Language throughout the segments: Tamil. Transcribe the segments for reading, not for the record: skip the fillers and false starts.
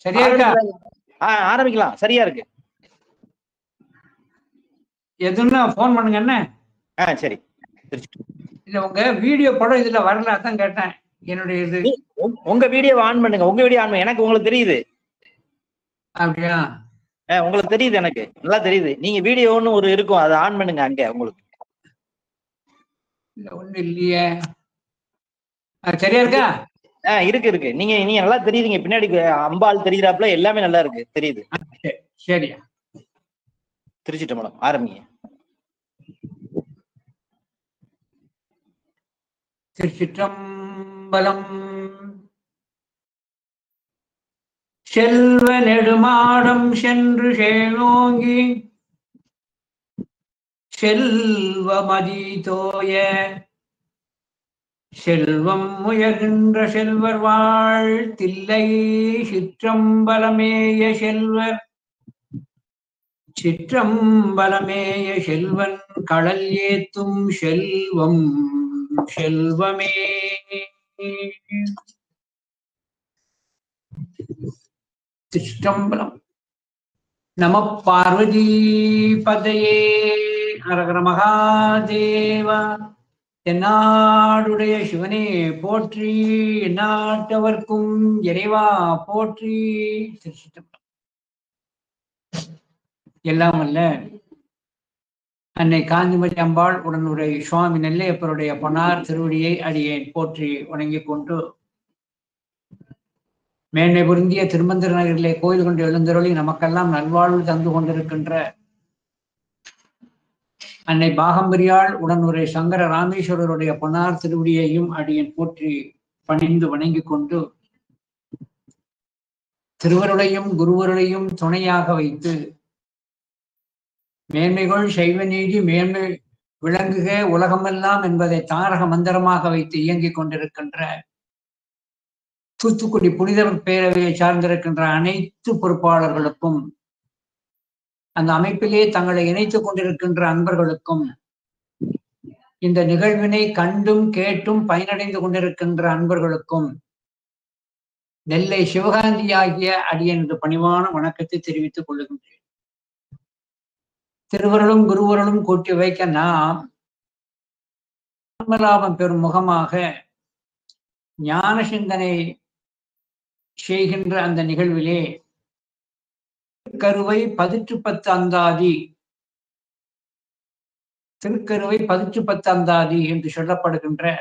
சரியா இருக்கா? ஆரம்பிக்கலாம். சரியா இருக்கு. எதுன்னா போன் பண்ணுங்க என்ன. சரி. இல்ல உங்க வீடியோ படம் இதுல வரல, அதான் கேட்டேன். என்னுடைய இது உங்க வீடியோ ஆன் பண்ணுங்க. உங்க வீடியோ ஆன் பண்ணுங்க. எனக்கு உங்களுக்கு தெரியுது. அப்படியா? உங்களுக்கு தெரியுது, எனக்கு நல்லா தெரியுது. நீங்க வீடியோன்னு ஒரு இருக்கும், அதை ஆன் பண்ணுங்க அங்க. உங்களுக்கு இல்ல ஒண்ணு இல்லையே. சரியா இருக்கா? இருக்கு இருக்கு. நீங்க நீங்க நல்லா தெரியுதுங்க. பின்னாடி அம்பாள் தெரியுறாப்புல எல்லாமே நல்லா இருக்கு, தெரியுது. சரியா? திருச்சிட்டு மேடம், ஆரம்பிங்க. திருச்சிற்றம்பலம். செல்வ நெடுமாடம் சென்று சேனோங்கி செல்வமதி தோய செல்வம் உயர்கின்ற செல்வர் வாழ் தில்லை சிற்றம்பலமேய செல்வர் சிற்றம்பலமேய செல்வன் கடல் ஏத்தும் செல்வம் செல்வமே. சிற்றம்பலம். நம பார்வதி பதையே. அரகர மகாதேவா. தென்னாடுடைய சிவனே போற்றி, எந்நாட்டவர்க்கும் இறைவா போற்றி. சிற்றம்பலம். எல்லாம் அல்ல அன்னை காந்திமதி அம்பாள் உடனுரை சுவாமி நெல்லையப்பருடைய பொன்னார் திருவடியை அடியேன் போற்றி வணங்கிக் கொண்டு, மேன்மை பொருந்திய திருமந்திர நகரிலே கோயில் கொண்டு எழுந்தருளி நமக்கெல்லாம் நல்வாழ்வு தந்து கொண்டிருக்கின்ற அன்னை பாகம்பரியாள் உடனுரை சங்கர ராமேஸ்வரருடைய பொன்னார் திருவடியையும் அடியேன் போற்றி பணிந்து வணங்கிக் கொண்டு, திருவருளையும் குருவருளையும் துணையாக வைத்து மேன்மைகள் சைவ நீதி மேன்மை விளங்குக உலகமெல்லாம் என்பதை தாரக மந்திரமாக வைத்து இயங்கிக் கொண்டிருக்கின்ற தூத்துக்குடி புனிதர் பேரவையை சார்ந்திருக்கின்ற அனைத்து பொறுப்பாளர்களுக்கும், அந்த அமைப்பிலே தங்களை இணைத்துக் கொண்டிருக்கின்ற அன்பர்களுக்கும், இந்த நிகழ்வினை கண்டும் கேட்டும் பயனடைந்து கொண்டிருக்கின்ற அன்பர்களுக்கும் நெல்லை சிவகாந்தி ஆகிய அடியனது பணிவான வணக்கத்தை தெரிவித்துக் கொள்ளுகின்றேன். திருவருளும் குருவருளும் கூட்டி வைக்க நாம் ஆன்மலாபம் பெறும் முகமாக ஞான சிந்தனை செய்கின்ற அந்த நிகழ்விலே திருக்கருவை 10 அந்தாதி, திருக்கருவை 10 அந்தாதி என்று சொல்லப்படுகின்ற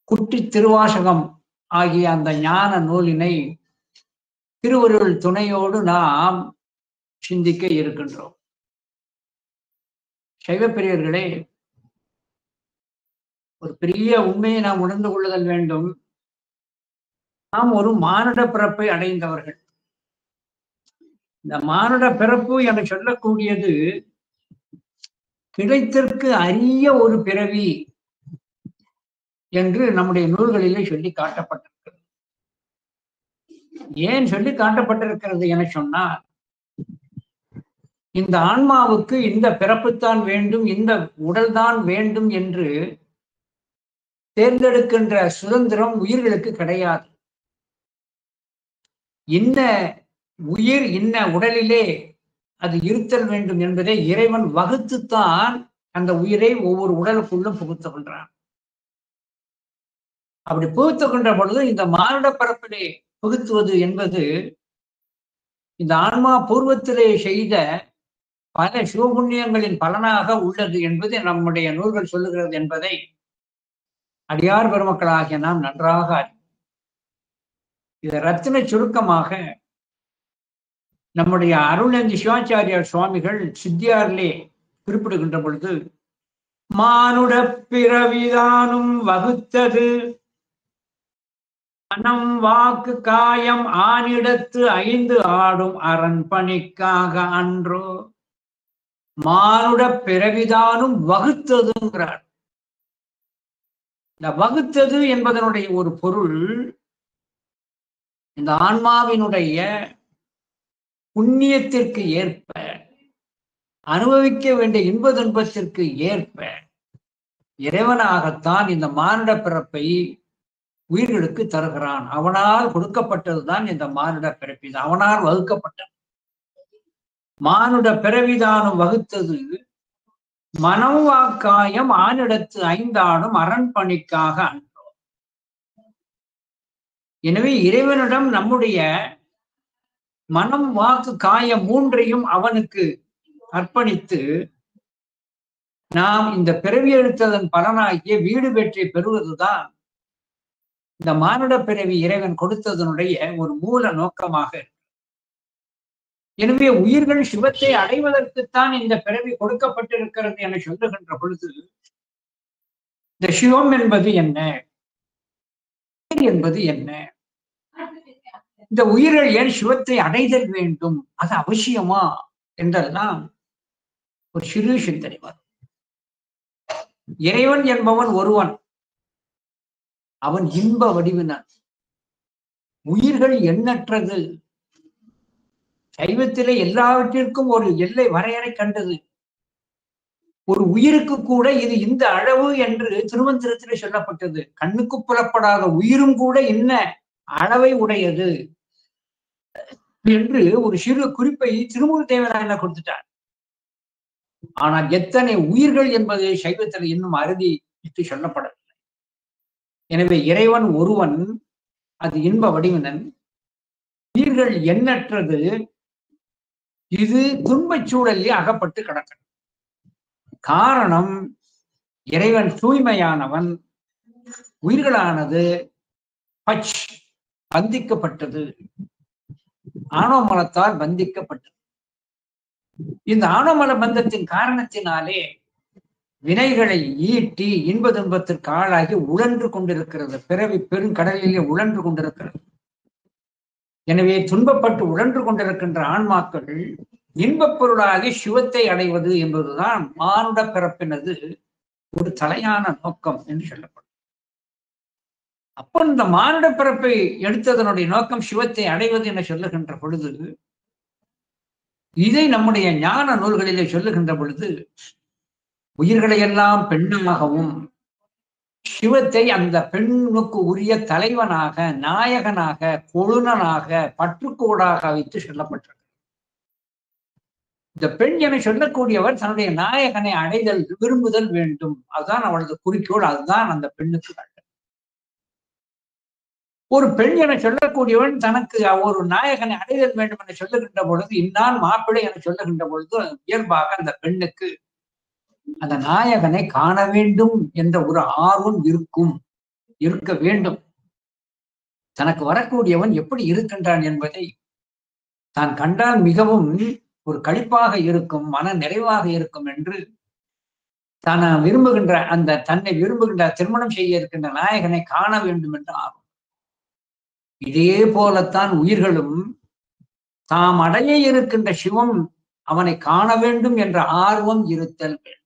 குட்டி திருவாசகம் ஆகிய அந்த ஞான நூலினை திருவருள் துணையோடு நாம் சிந்திக்க இருக்கின்றோம். சைவ பெரியவர்களே, ஒரு பெரிய உண்மையை நாம் உணர்ந்து கொள்ளுதல் வேண்டும். நாம் ஒரு மானுட பிறப்பை அடைந்தவர்கள். இந்த மானுட பிறப்பு என சொல்லக்கூடியது கிடைத்திற்கு அரிய ஒரு பிறவி என்று நம்முடைய நூல்களிலே சொல்லி காட்டப்பட்டிருக்கிறது. ஏன் சொல்லி காட்டப்பட்டிருக்கிறது என சொன்னால், இந்த ஆன்மாவுக்கு இந்த பிறப்புத்தான் வேண்டும், இந்த உடல்தான் வேண்டும் என்று தேர்ந்தெடுக்கின்ற சுதந்திரம் உயிர்களுக்கு கிடையாது. இன்ன உயிர் இன்ன உடலிலே அது இருத்தல் வேண்டும் என்பதை இறைவன் வகுத்துத்தான் அந்த உயிரை ஒவ்வொரு உடலுக்குள்ளும் புகுத்துகின்றான். அப்படி புகுத்துகின்ற பொழுது இந்த மானுட பரப்பிலே புகுத்துவது என்பது இந்த ஆன்மா பூர்வத்திலே செய்த பல சிவபுண்ணியங்களின் பலனாக உள்ளது என்பது நம்முடைய நூல்கள் சொல்லுகிறது என்பதை அடியார் பெருமக்களாகிய நாம் நன்றாக அறிவோம். இதை ரத்தின சுருக்கமாக நம்முடைய அருள்நந்தி சிவாச்சாரியார் சுவாமிகள் சித்தியாரிலே குறிப்பிடுகின்ற பொழுது, மானுட பிறவிதானும் வகுத்தது மனம் வாக்கு காயம் ஆனிடத்து 5 ஆடும் அரண் பணிக்காக அன்றோ. மானுட பிறவிதானும் வகுத்ததுங்கிறார். இந்த வகுத்தது என்பதனுடைய ஒரு பொருள், இந்த ஆன்மாவினுடைய புண்ணியத்திற்கு ஏற்ப, அனுபவிக்க வேண்டிய இன்ப துன்பத்திற்கு ஏற்ப இறைவனாகத்தான் இந்த மானுட பிறப்பை உயிர்களுக்கு தருகிறான். அவனால் கொடுக்கப்பட்டதுதான் இந்த மானுட பிறவி. அவனால் வகுக்கப்பட்ட மானுட பிறவிதானும் வகுத்தது மனம் வாக்காயம் ஆனிடத்து ஐந்தானும் அரண்பணிக்காக அன்றோ. எனவே இறைவனிடம் நம்முடைய மனம் வாக்கு காயம் மூன்றையும் அவனுக்கு அர்ப்பணித்து நாம் இந்த பிறவி எடுத்ததன் பலனாகிய வீடு பெற்றை பெறுவதுதான் இந்த மானுட பிறவி இறைவன் கொடுத்ததனுடைய ஒரு மூல நோக்கமாக. எனவே உயிர்கள் சிவத்தை அடைவதற்குத்தான் இந்த பிறவி கொடுக்கப்பட்டிருக்கிறது என சொல்லுகின்ற பொழுது இந்த சிவம் என்பது என்ன, என்பது என்ன, இந்த உயிர்கள் ஏன் சிவத்தை அடைதல் வேண்டும், அது அவசியமா என்றெல்லாம் ஒரு சிறு சிந்தனை வரும். இறைவன் என்பவன் ஒருவன், அவன் இன்ப வடிவினான். உயிர்கள் எண்ணற்றது. சைவத்திலே எல்லாவற்றிற்கும் ஒரு எல்லை வரையறை கண்டது. ஒரு உயிருக்கு கூட இது இந்த அளவு என்று திருமந்திரத்திலே சொல்லப்பட்டது. கண்ணுக்கு புலப்படாத உயிரும் கூட என்ன அளவை உடையது என்று ஒரு சிறு குறிப்பை திருமூல தேவராயனர் கொடுத்துட்டார். ஆனால் எத்தனை உயிர்கள் என்பது சைவத்தில் இன்னும் அறுதி இட்டு சொல்லப்படவில்லை. எனவே இறைவன் ஒருவன், அது இன்ப வடிவினன். உயிர்கள் எண்ணற்றது. இது துன்பச் சூழலில் அகப்பட்டு கிடக்கிறது. காரணம், இறைவன் தூய்மையானவன். உயிர்களானது பந்திக்கப்பட்டது, ஆணவ மலத்தால் பந்திக்கப்பட்டது. இந்த ஆணவமல பந்தத்தின் காரணத்தினாலே வினைகளை ஈட்டி இன்ப துன்பத்திற்கு ஆளாகி உழன்று கொண்டிருக்கிறது. பிறவி பெருங்கடலிலே உழன்று கொண்டிருக்கிறது. எனவே துன்பப்பட்டு உழன்று கொண்டிருக்கின்ற ஆன்மாக்கள் இன்பப் பொருளாகி சிவத்தை அடைவது என்பதுதான் மானுட பிறப்பினது ஒரு தலையான நோக்கம் என்று சொல்லப்படும். அப்போ இந்த மானுட பிறப்பை எடுத்ததனுடைய நோக்கம் சிவத்தை அடைவது என சொல்லுகின்ற பொழுது, இதை நம்முடைய ஞான நூல்களிலே சொல்லுகின்ற பொழுது, உயிர்களை எல்லாம் பெண்ணாகவும் சிவத்தை அந்த பெண்ணுக்கு உரிய தலைவனாக, நாயகனாக, கொழுனனாக, பற்றுக்கோடாக வைத்து சொல்லப்பட்டிருக்கிறது. இந்த பெண் என சொல்லக்கூடியவர் தன்னுடைய நாயகனை அடைதல் விரும்புதல் வேண்டும். அதுதான் அவளது குறிக்கோள். அதுதான் அந்த பெண்ணுக்கு கண்ட. ஒரு பெண் என சொல்லக்கூடியவன் தனக்கு ஒரு நாயகனை அடைதல் வேண்டும் என சொல்லுகின்ற பொழுது, இன்னான் மாப்பிள்ளை என சொல்லுகின்ற பொழுது இயல்பாக அந்த பெண்ணுக்கு அந்த நாயகனை காண வேண்டும் என்ற ஒரு ஆர்வம் இருக்க வேண்டும். தனக்கு வரக்கூடியவன் எப்படி இருக்கின்றான் என்பதை தான் கண்டால் மிகவும் ஒரு களிப்பாக இருக்கும், மன நிறைவாக இருக்கும் என்று தன்னை விரும்புகின்ற திருமணம் செய்ய இருக்கின்ற நாயகனை காண வேண்டும் என்று ஆர்வம். இதே போலத்தான் உயிர்களும் தாம் அடைய இருக்கின்ற சிவம் அவனை காண வேண்டும் என்ற ஆர்வம் இருத்தல் வேண்டும்.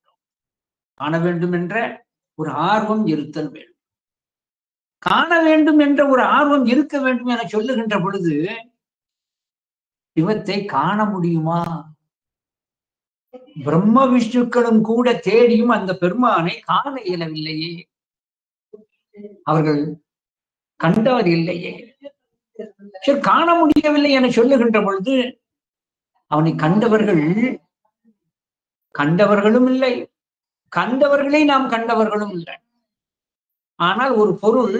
காண வேண்டும் என்ற ஒரு ஆர்வம் இருத்தல் வேண்டும். காண வேண்டும் என்ற ஒரு ஆர்வம் இருக்க வேண்டும் என சொல்லுகின்ற பொழுது, சிவத்தை காண முடியுமா? பிரம்ம விஷ்ணுக்களும் கூட தேடியும் அந்த பெருமானை காண இயலவில்லையே. அவர்கள் கண்டவர் இல்லையே. சரி, காண முடியவில்லை என சொல்லுகின்ற பொழுது, அவனை கண்டவர்களும் இல்லை, கண்டவர்களை நாம் கண்டவர்களும் இல்லை. ஆனால் ஒரு பொருள்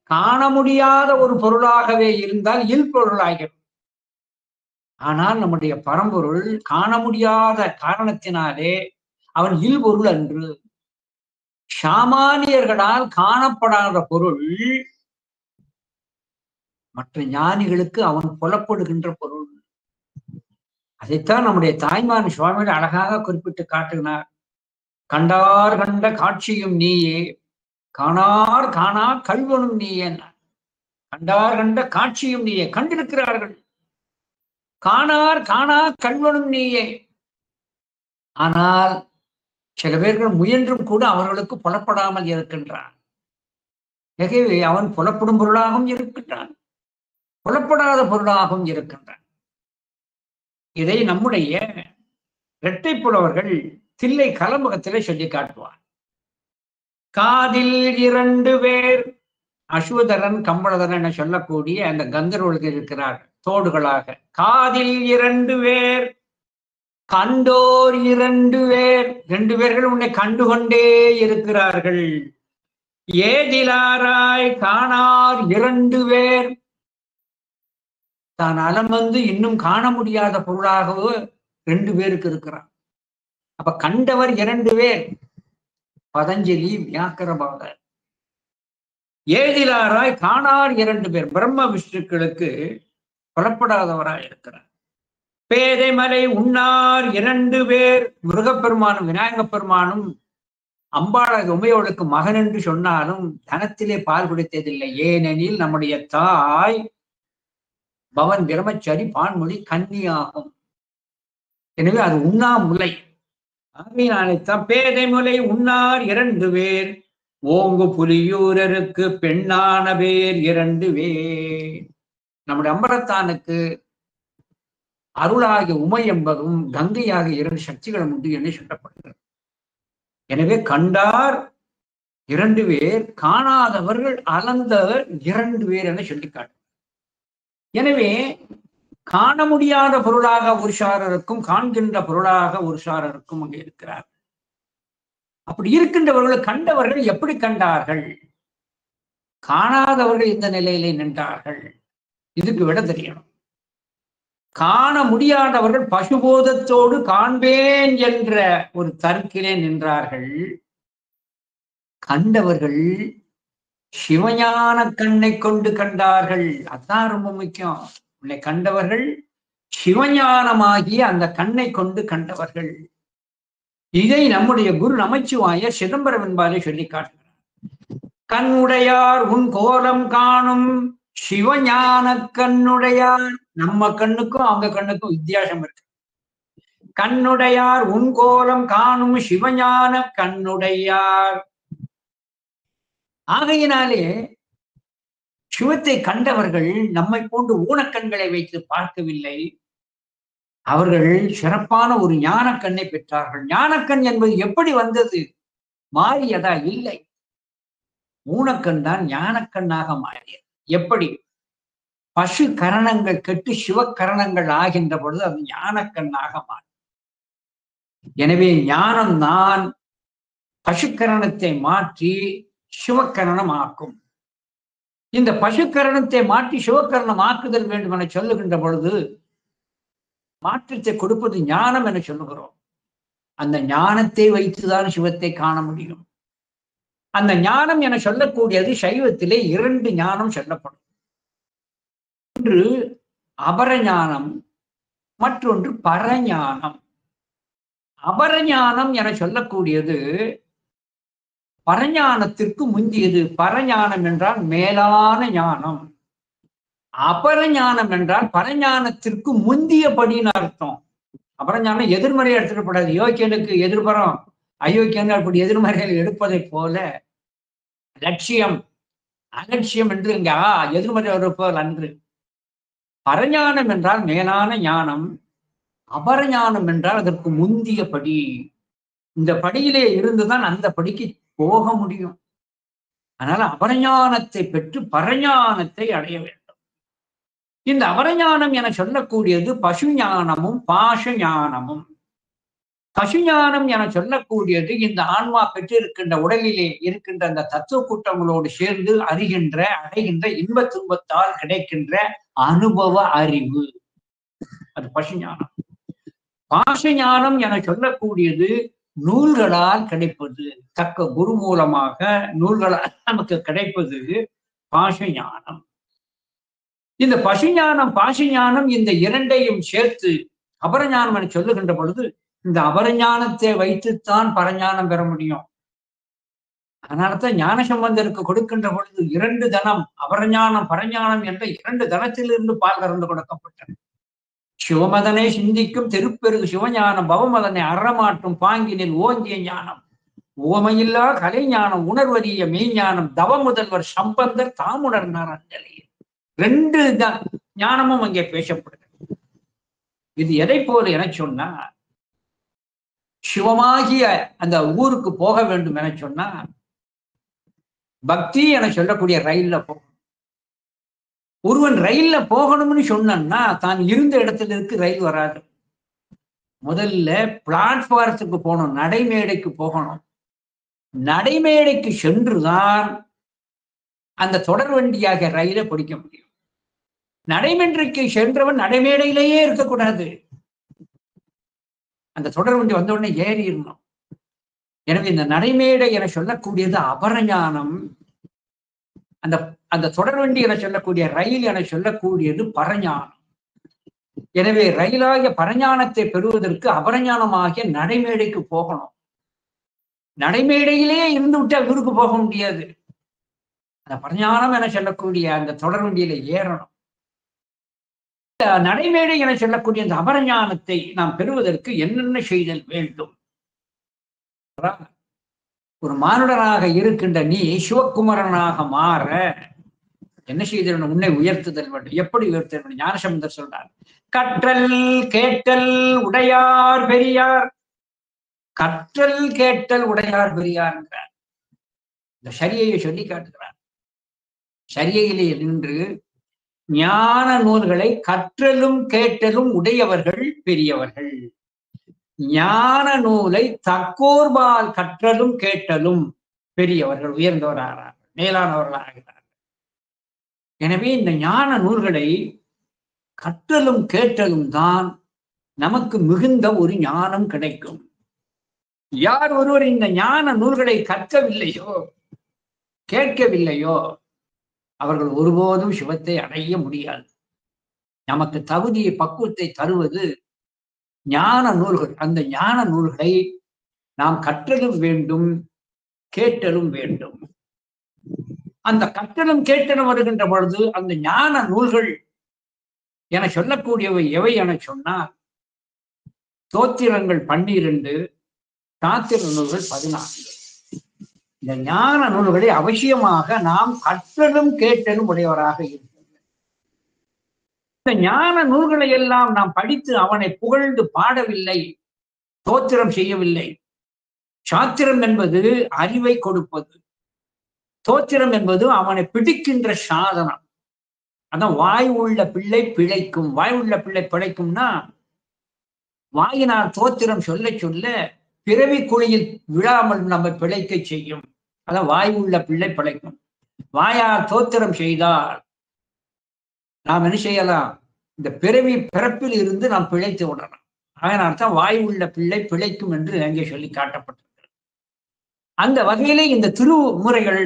காண முடியாத ஒரு பொருளாகவே இருந்தால் இல் பொருளாகிறது. ஆனால் நம்முடைய பரம்பொருள் காண முடியாத காரணத்தினாலே அவன் இல் பொருள் அன்று. சாமானியர்களால் காணப்படாத பொருள் மற்ற ஞானிகளுக்கு அவன் புலப்படுகின்ற பொருள். அதைத்தான் நம்முடைய தாய்மான் சுவாமிகள் அழகாக குறிப்பிட்டு காட்டுகிறார். கண்டார் கண்ட காட்சியும் நீயே, காணார் காணா கல்வனும் நீயே. கண்டார் கண்ட காட்சியும் நீயே, கண்டிருக்கிறார்கள். காணார் காணா கல்வனும் நீயே. ஆனால் சில பேர்கள் முயன்றும் கூட அவர்களுக்கு புலப்படாமல் இருக்கின்றான். ஆகவே அவன் புலப்படும் பொருளாகவும் இருக்கின்றான், புலப்படாத பொருளாகவும் இருக்கின்றான். இதை நம்முடைய இரட்டை புலவர்கள் தில்லை கலம்பகத்திலே சொல்லி காட்டுவார். காதில் 2 பேர் அசுவதரன் கம்பளதரன் என சொல்லக்கூடிய அந்த கந்தர்வர்கள் இருக்கிறார் தோடுகளாக. காதில் 2 பேர், கண்டோர் 2 பேர், 2 பேர்கள் உன்னை கண்டுகொண்டே இருக்கிறார்கள். ஏதிலாராய் காணார் 2 பேர், தான் அலம் வந்து இன்னும் காண முடியாத பொருளாகவோ 2 பேருக்கு இருக்கிறார். அப்ப கண்டவர் 2 பேர், பதஞ்சலி வியாக்கரபாதர். ஏதிலாராய் காணார் 2 பேர், பிரம்ம விஷ்ணுக்களுக்கு புலப்படாதவராய் இருக்கிறார். பேதைமலை உண்ணார் 2 பேர், முருகப்பெருமானும் விநாயகப் பெருமானும் அம்பாளக உமையோளுக்கு மகன் என்று சொன்னாலும் தனத்திலே பால் குடித்ததில்லை. ஏனெனில் நம்முடைய தாய் பவன் பிரம்மச்சாரி பான்மொழி கன்னியாகும். எனவே அது உண்ணாமுலை. ஆகையினால்தான் பேதை முலை உண்ணார் 2 பேர், ஓங்கு புலியூரருக்கு பெண்ணான பேர் 2 பேர். நம்முடைய அம்பலத்தானுக்கு அருளாகிய உமை என்பதும் கங்கையாக 2 சக்திகளும் உண்டு என்று சொல்லப்படுகிறது. எனவே கண்டார் 2 பேர், காணாதவர்கள் அளந்தவர் 2 பேர் என சொல்லிக்காட்டு. எனவே காண முடியாத பொருளாக ஒரு சாரருக்கும் காண்கின்ற பொருளாக ஒரு சாரருக்கும் அங்கே இருக்கிறார். அப்படி இருக்கின்றவர்கள் கண்டவர்கள் எப்படி கண்டார்கள்? காணாதவர்கள் இந்த நிலையிலே நின்றார்கள். இதுக்கு விட தெரியணும். காண முடியாதவர்கள் பசுபோதத்தோடு காண்பேன் என்ற ஒரு தருக்கிலே நின்றார்கள். கண்டவர்கள் சிவஞான கண்ணை கொண்டு கண்டார்கள். அதுதான் ரொம்ப முக்கியம். உன்னை கண்டவர்கள் சிவஞானமாகிய அந்த கண்ணை கொண்டு கண்டவர்கள். இதை நம்முடைய குரு நமச்சிவாயர் சிதம்பரம் என்பாரை சொல்லி காட்டுகிறார். கண்ணுடையார் உன் கோலம் காணும் சிவஞான கண்ணுடையார். நம்ம கண்ணுக்கும் அவங்க கண்ணுக்கும் வித்தியாசம் இருக்கு. கண்ணுடையார் உன் கோலம் காணும் சிவஞான கண்ணுடையார். ஆகையினாலே சிவத்தை கண்டவர்கள் நம்மை போன்று ஊனக்கண்களை வைத்து பார்க்கவில்லை. அவர்கள் சிறப்பான ஒரு ஞானக்கண்ணை பெற்றார்கள். ஞானக்கண் என்பது எப்படி வந்தது? மாறியதா? இல்லை. ஊனக்கண் தான் ஞானக்கண்ணாக மாறியது. எப்படி? பசு கரணங்கள் கெட்டு சிவக்கரணங்கள் ஆகின்ற பொழுது அது ஞானக்கண்ணாக மாறும். எனவே ஞானம்தான் பசுக்கரணத்தை மாற்றி சிவக்கரணம் ஆக்கும். இந்த பசுக்கரணத்தை மாற்றி சிவக்கரணம் ஆக்குதல் வேண்டும் என சொல்லுகின்ற பொழுது மாற்றத்தை கொடுப்பது ஞானம் என சொல்லுகிறோம். அந்த ஞானத்தை வைத்துதான் சிவத்தை காண முடியும். அந்த ஞானம் என சொல்லக்கூடியது சைவத்திலே 2 ஞானம் சொல்லப்படும். ஒன்று அபரஞானம், மற்றொன்று பரஞானம். அபரஞானம் என சொல்லக்கூடியது பரஞானத்திற்கு முந்தியது. பரஞானம் என்றால் மேலான ஞானம். அபரஞானம் என்றால் பரஞானத்திற்கு முந்தியபடின்னு அர்த்தம். அபரஞானம் எதிர்மறையை எடுத்துக்கப்படாது. யோக்கியனுக்கு எதிர்பரம், அயோக்கியன் அப்படி எதிர்மறைகள் எடுப்பதை போல லட்சியம் அலட்சியம் என்று இங்க எதிர்மறை இருப்பது அன்று. பரஞானம் என்றால் மேலான ஞானம், அபரஞானம் என்றால் அதற்கு முந்திய படி. இந்த படியிலே இருந்துதான் அந்த படிக்கு போக முடியும். அதனால அபரஞானத்தை பெற்று பரஞானத்தை அடைய வேண்டும். இந்த அபரஞானம் என சொல்லக்கூடியது பசுஞானமும் பாச ஞானமும். பசுஞானம் என சொல்லக்கூடியது இந்த ஆன்மா பெற்றிருக்கின்ற உடலிலே இருக்கின்ற அந்த தத்துவ கூட்டங்களோடு சேர்ந்து அறிகின்ற அடைகின்ற இன்ப துன்பத்தால் கிடைக்கின்ற அனுபவ அறிவு, அது பசுஞானம். பாசஞானம் என சொல்லக்கூடியது நூல்களால் கிடைப்பது. தக்க குரு மூலமாக நூல்களால் நமக்கு கிடைப்பது பாசஞானம். இந்த பசுஞானம் பாசஞானம் இந்த 2ஐயும் சேர்த்து அபரஞானம் என சொல்லுகின்ற பொழுது இந்த அபரஞானத்தை வைத்துத்தான் பரஞானம் பெற முடியும். அதனால்தான் ஞான சம்பந்தருக்கு கொடுக்கின்ற பொழுது 2 தனம், அபரஞானம் பரஞானம் என்ற 2 தனத்திலிருந்து பால் கறந்து கொடுக்கப்பட்டன. சிவமதனை சிந்திக்கும் திருப்பெருகு சிவஞானம், பவமதனை அறமாற்றும் பாங்கினில் ஓங்கிய ஞானம், ஓமையில்லா கலை ஞானம், உணர்வறிய மெய்ஞானம், தவ முதல்வர் சம்பந்தர் தாமுணர்ந்தார் அஞ்சலியில். 2 ஞானமும் அங்கே பேசப்படுகிறது. இது எதை போல என சொன்னா, சிவமாகிய அந்த ஊருக்கு போக வேண்டும் என சொன்னா பக்தி என சொல்லக்கூடிய ரயில்ல போகணும். ஒருவன் ரயில்ல போகணும்னு சொன்னா தான் இருந்த இடத்துல இருக்கு ரயில் வராது. முதல்ல பிளாட்பாரத்துக்கு போகணும், நடைமேடைக்கு போகணும். நடைமேடைக்கு சென்றுதான் அந்த தொடர் வண்டியாக ரயிலை பிடிக்க முடியும். நடைமேடைக்கு சென்றவன் நடைமேடையிலேயே இருக்கக்கூடாது. அந்த தொடர் வண்டி வந்த உடனே ஏறிடணும். எனவே இந்த நடைமேடை என சொல்லக்கூடியது அபரஞானம். அந்த அந்த தொடர்வண்டி என சொல்லக்கூடிய ரயில் என சொல்லக்கூடியது பரஞானம். எனவே ரயிலாகிய பரஞானத்தை பெறுவதற்கு அபரஞானமாகிய நடைமேடைக்கு போகணும். நடைமேடையிலே இருந்து விட்டு ஊருக்கு போக முடியாது. அந்த பரஞானம் என சொல்லக்கூடிய அந்த தொடர்வண்டியில ஏறணும். நடைமேடை என சொல்லக்கூடிய அந்த அபரஞானத்தை நாம் பெறுவதற்கு என்னென்ன செய்தல் வேண்டும்? ஒரு மானுடனாக இருக்கின்ற நீ சிவகுமரனாக மாற என்ன செய்தல்? உன்னை உயர்த்துதல் வேண்டும். எப்படி உயர்த்தல் வேண்டும்? ஞானசம்பந்தர் சொல்றார், கற்றல் கேட்டல் உடையார் பெரியார். கற்றல் கேட்டல் உடையார் பெரியார் என்கிறார். இந்த சரியை சொல்லி காட்டுகிறார். சரியிலே நின்று ஞான நூல்களை கற்றலும் கேட்டலும் உடையவர்கள் பெரியவர்கள். ஞான நூலை தக்கோர்பால் கற்றலும் கேட்டலும் பெரியவர்கள், உயர்ந்தவராகிறார்கள், மேலானவர்களாகிறார்கள். எனவே இந்த ஞான நூல்களை கற்றலும் கேட்டலும் தான் நமக்கு மிகுந்த ஒரு ஞானம் கிடைக்கும். யார் ஒருவர் இந்த ஞான நூல்களை கற்கவில்லையோ கேட்கவில்லையோ அவர்கள் ஒருபோதும் சிவத்தை அடைய முடியாது. நமக்கு தகுதியை பக்குவத்தை தருவது ஞான நூல்கள். அந்த ஞான நூல்களை நாம் கற்றலும் வேண்டும், கேட்டலும் வேண்டும். அந்த கற்றலும் கேட்டலும் வருகின்ற பொழுது அந்த ஞான நூல்கள் என சொல்லக்கூடியவை எவை என சொன்னால், தோத்திரங்கள் 12, சாத்திர நூல்கள் 14. இந்த ஞான நூல்களை அவசியமாக நாம் கற்றலும் கேட்டலும் உடையவராக இருக்கிறது. இந்த ஞான நூல்களை எல்லாம் நாம் படித்து அவனை புகழ்ந்து பாடவில்லை, தோத்திரம் செய்யவில்லை. சாத்திரம் என்பது அறிவை கொடுப்பது, தோத்திரம் என்பது அவனை பிடிக்கின்ற சாதனம். அதான் வாய் உள்ள பிள்ளை பிழைக்கும். வாய் உள்ள பிள்ளை பிழைக்கும்னா வாயினால் தோத்திரம் சொல்ல சொல்ல பிறவி குழியில் விழாமல் நம்ம பிழைக்க செய்யும். அதான் வாய் உள்ள பிள்ளை பிழைக்கும். வாயால் தோத்திரம் செய்தால் நாம் என்ன செய்யலாம்? இந்த பிறப்பில் இருந்து நாம் பிழைத்து விடலாம். அதனால் தான் வாய் உள்ள பிள்ளை பிழைக்கும் என்று அங்கே சொல்லி காட்டப்பட்டிருக்கிறது. அந்த வகையிலே இந்த திருமுறைகள்,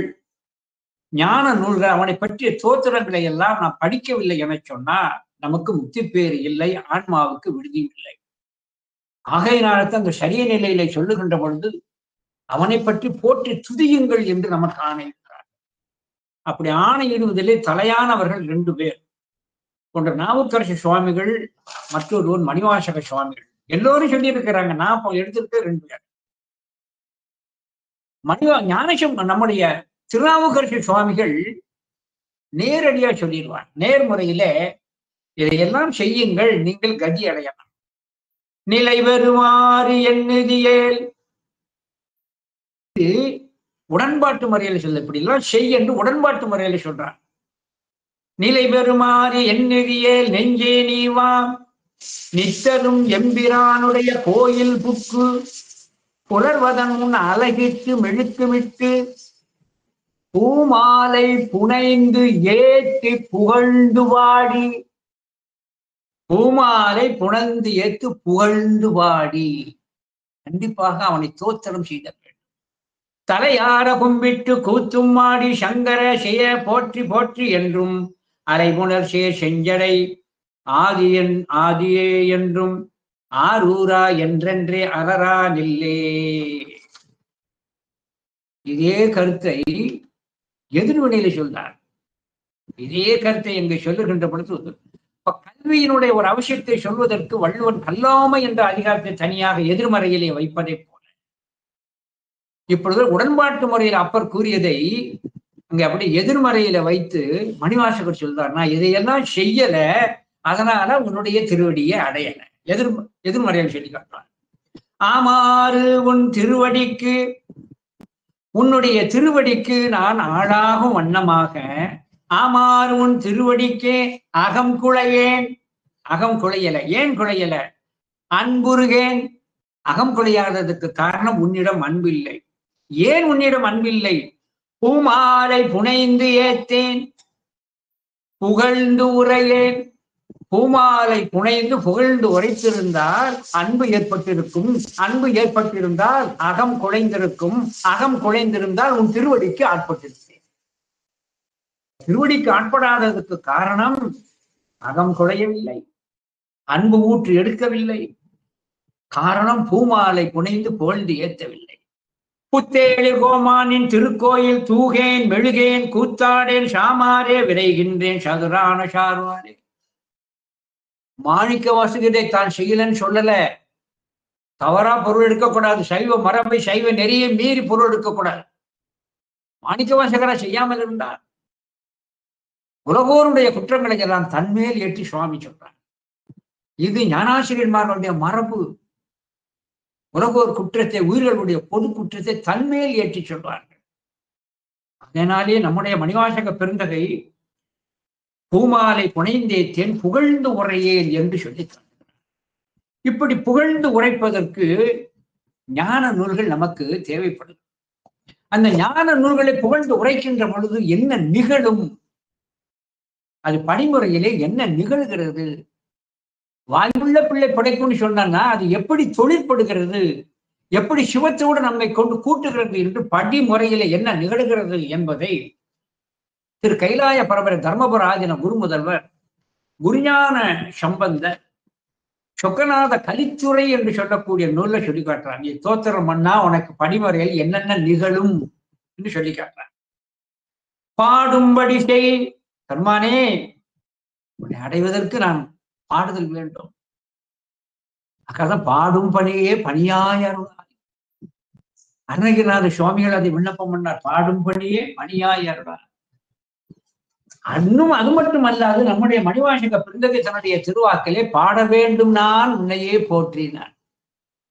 ஞான நூல்கள், அவனை பற்றிய தோத்திரங்களை எல்லாம் நாம் படிக்கவில்லை என சொன்னா நமக்கு முக்தி பேறு இல்லை, ஆன்மாவுக்கு விடுதியும் இல்லை. ஆகையினால்தான் அந்த சரிய நிலையிலே சொல்லுகின்ற பொழுது அவனை பற்றி போற்றி துதியுங்கள் என்று நமக்கு ஆணையிடுகிறார். அப்படி ஆணையிடுவதிலே தலையானவர்கள் 2 பேர். ஒன்று நாவுக்கரசு சுவாமிகள், மற்றொருவர் மணிவாசக சுவாமிகள். எல்லோரும் சொல்லியிருக்கிறாங்க, நான் எடுத்திருக்க 2 பேர். ஞானசம் நம்முடைய திருநாவுக்கரசு சுவாமிகள் நேரடியா சொல்லிடுவார். நேர்முறையில இதையெல்லாம் செய்யுங்கள், நீங்கள் கதி அடையலாம். நிலை பெறுமாறு எண்ணுதியேல், உடன்பாட்டு முறையில சொல்ல, இப்படி எல்லாம் செய் என்று உடன்பாட்டு முறையில சொல்றார். நிலை பெறுமாறு எண்ணுதியேல் நெஞ்சே நீவாம், நித்தரும் எம்பிரானுடைய கோயில் புக்கு புலர்வதன் முன் அழகிட்டு மெழுக்குமிட்டு பூமாலை புனைந்து ஏற்றி புகழ்ந்து பாடி. பூமாலை புணர்ந்து ஏற்று புகழ்ந்து பாடி கண்டிப்பாக அவனை தோத்திரம் செய்த வேண்டும். தலையார கும்பிட்டு கூத்தும் மாடி சங்கர செய்ய போற்றி போற்றி என்றும் அலைபுணர் செஞ்சடை ஆதியே என்றும் ஆரூரா என்றென்றே அலரா நில்லே. இதே கருத்தை எதிர்வினையில சொல்றார். இதே கருத்தை எங்க சொல்லுகின்ற பொழுது, இப்ப கல்வியினுடைய ஒரு அவசியத்தை சொல்வதற்கு வள்ளுவன் கல்லாமை என்ற அதிகாரத்தை தனியாக எதிர்மறையிலே வைப்பதை போல, இப்பொழுது உடன்பாட்டு முறையில் அப்பர் கூறியதை அங்க அப்படி எதிர்மறையில வைத்து மணிவாசகர் சொல்றார், நான் இதையெல்லாம் செய்யல, அதனால உன்னுடைய திருவடியை அடையல. எதிர்மறையில் சொல்லி காட்டுறார். ஆமாறு உன் திருவடிக்கு உன்னுடைய திருவடிக்கு நான் ஆளாகும் வண்ணமாக ஆமாறு உன் திருவடிக்கே அகம் குழையேன். அகம் குழையல. ஏன் குழையல? அன்புருகேன். அகம் குழையாததுக்கு காரணம் உன்னிடம் அன்பில்லை. ஏன் உன்னிடம் அன்பில்லை? பூமாலை புனைந்து ஏத்தேன் புகழ்ந்து உரையேன். பூமாலை புனைந்து புகழ்ந்து உரைத்திருந்தால் அன்பு ஏற்பட்டிருக்கும். அன்பு ஏற்பட்டிருந்தால் அகம் குழைந்திருக்கும். அகம் குழைந்திருந்தால் உன் திருவடிக்கு ஆட்பட்டிருக்கேன். திருவடிக்கு ஆட்படாததுக்கு காரணம் அகம் குழையவில்லை, அன்பு ஊற்று எடுக்கவில்லை. காரணம் பூமாலை புனைந்து புகழ்ந்து ஏத்தவில்லை. புத்தேழு கோமானின் திருக்கோயில் தூகேன் மெழுகேன் கூத்தாடேன் சாமாரே விரைகின்றேன் சதுரான சார்வாரே. மாணிக்க வாசகரை தான் செய்யலன்னு சொல்லல. தவறா பொருள் எடுக்கக்கூடாது. சைவ மரபை சைவ நெறியை மீறி பொருள் எடுக்கக்கூடாது. மாணிக்க வாசகரா செய்யாமல் இருந்தார். உலகோருடைய குற்றங்களை எல்லாம் தன்மேல் ஏற்றி சுவாமி சொல்றார். இது ஞானாசிரியன்மார்களுடைய மரபு. உலகோர் குற்றத்தை, உயிர்களுடைய பொது குற்றத்தை தன்மேல் ஏற்றி சொல்வார்கள். அதனாலே நம்முடைய மணிவாசக பெருந்தகை பூமாலை புனைந்தேத்தேன் புகழ்ந்து உரையேன் என்று சொல்லி தந்தார். இப்படி புகழ்ந்து உரைப்பதற்கு ஞான நூல்கள் நமக்கு தேவைப்படுது. அந்த ஞான நூல்களை புகழ்ந்து உரைக்கின்ற பொழுது என்ன நிகழும்? அது படிமுறையிலே என்ன நிகழ்கிறது? வாய்ப்புள்ள பிள்ளை படைக்கும்னு சொன்னா அது எப்படி தொழிற்படுகிறது, எப்படி சிவத்தோடு நம்மை கொண்டு கூட்டுகிறது என்று படிமுறையிலே என்ன நிகழ்கிறது என்பதை திரு கைலாய பரம்பரை தர்மபுர ஆதீன குரு முதல்வர் குருஞான சம்பந்தர் சொக்கநாத கலித்துறை என்று சொல்லக்கூடிய நூல்ல சொல்லி காட்டுறாங்க. நீ தோத்திரம் பண்ணா உனக்கு படிமுறையில் என்னென்ன நிகழும் என்று சொல்லி காட்டுறாங்க. பாடும்படி செய் பெருமானே, உன்னை அடைவதற்கு நான் பாடுதல் வேண்டும். அக்கதான் பாடும் பணியே பணியாய் அருளாய். அருணகிரிநாத சுவாமிகள் அதை விண்ணப்பம் பண்ணார். பாடும் பணியே பணியாய் அருளாய். அது மட்டும் அல்லாது நம்முடைய மணிவாசக பெருந்தகை தன்னுடைய திருவாக்கிலே பாட வேண்டும் நான் உன்னையே போற்றினான்.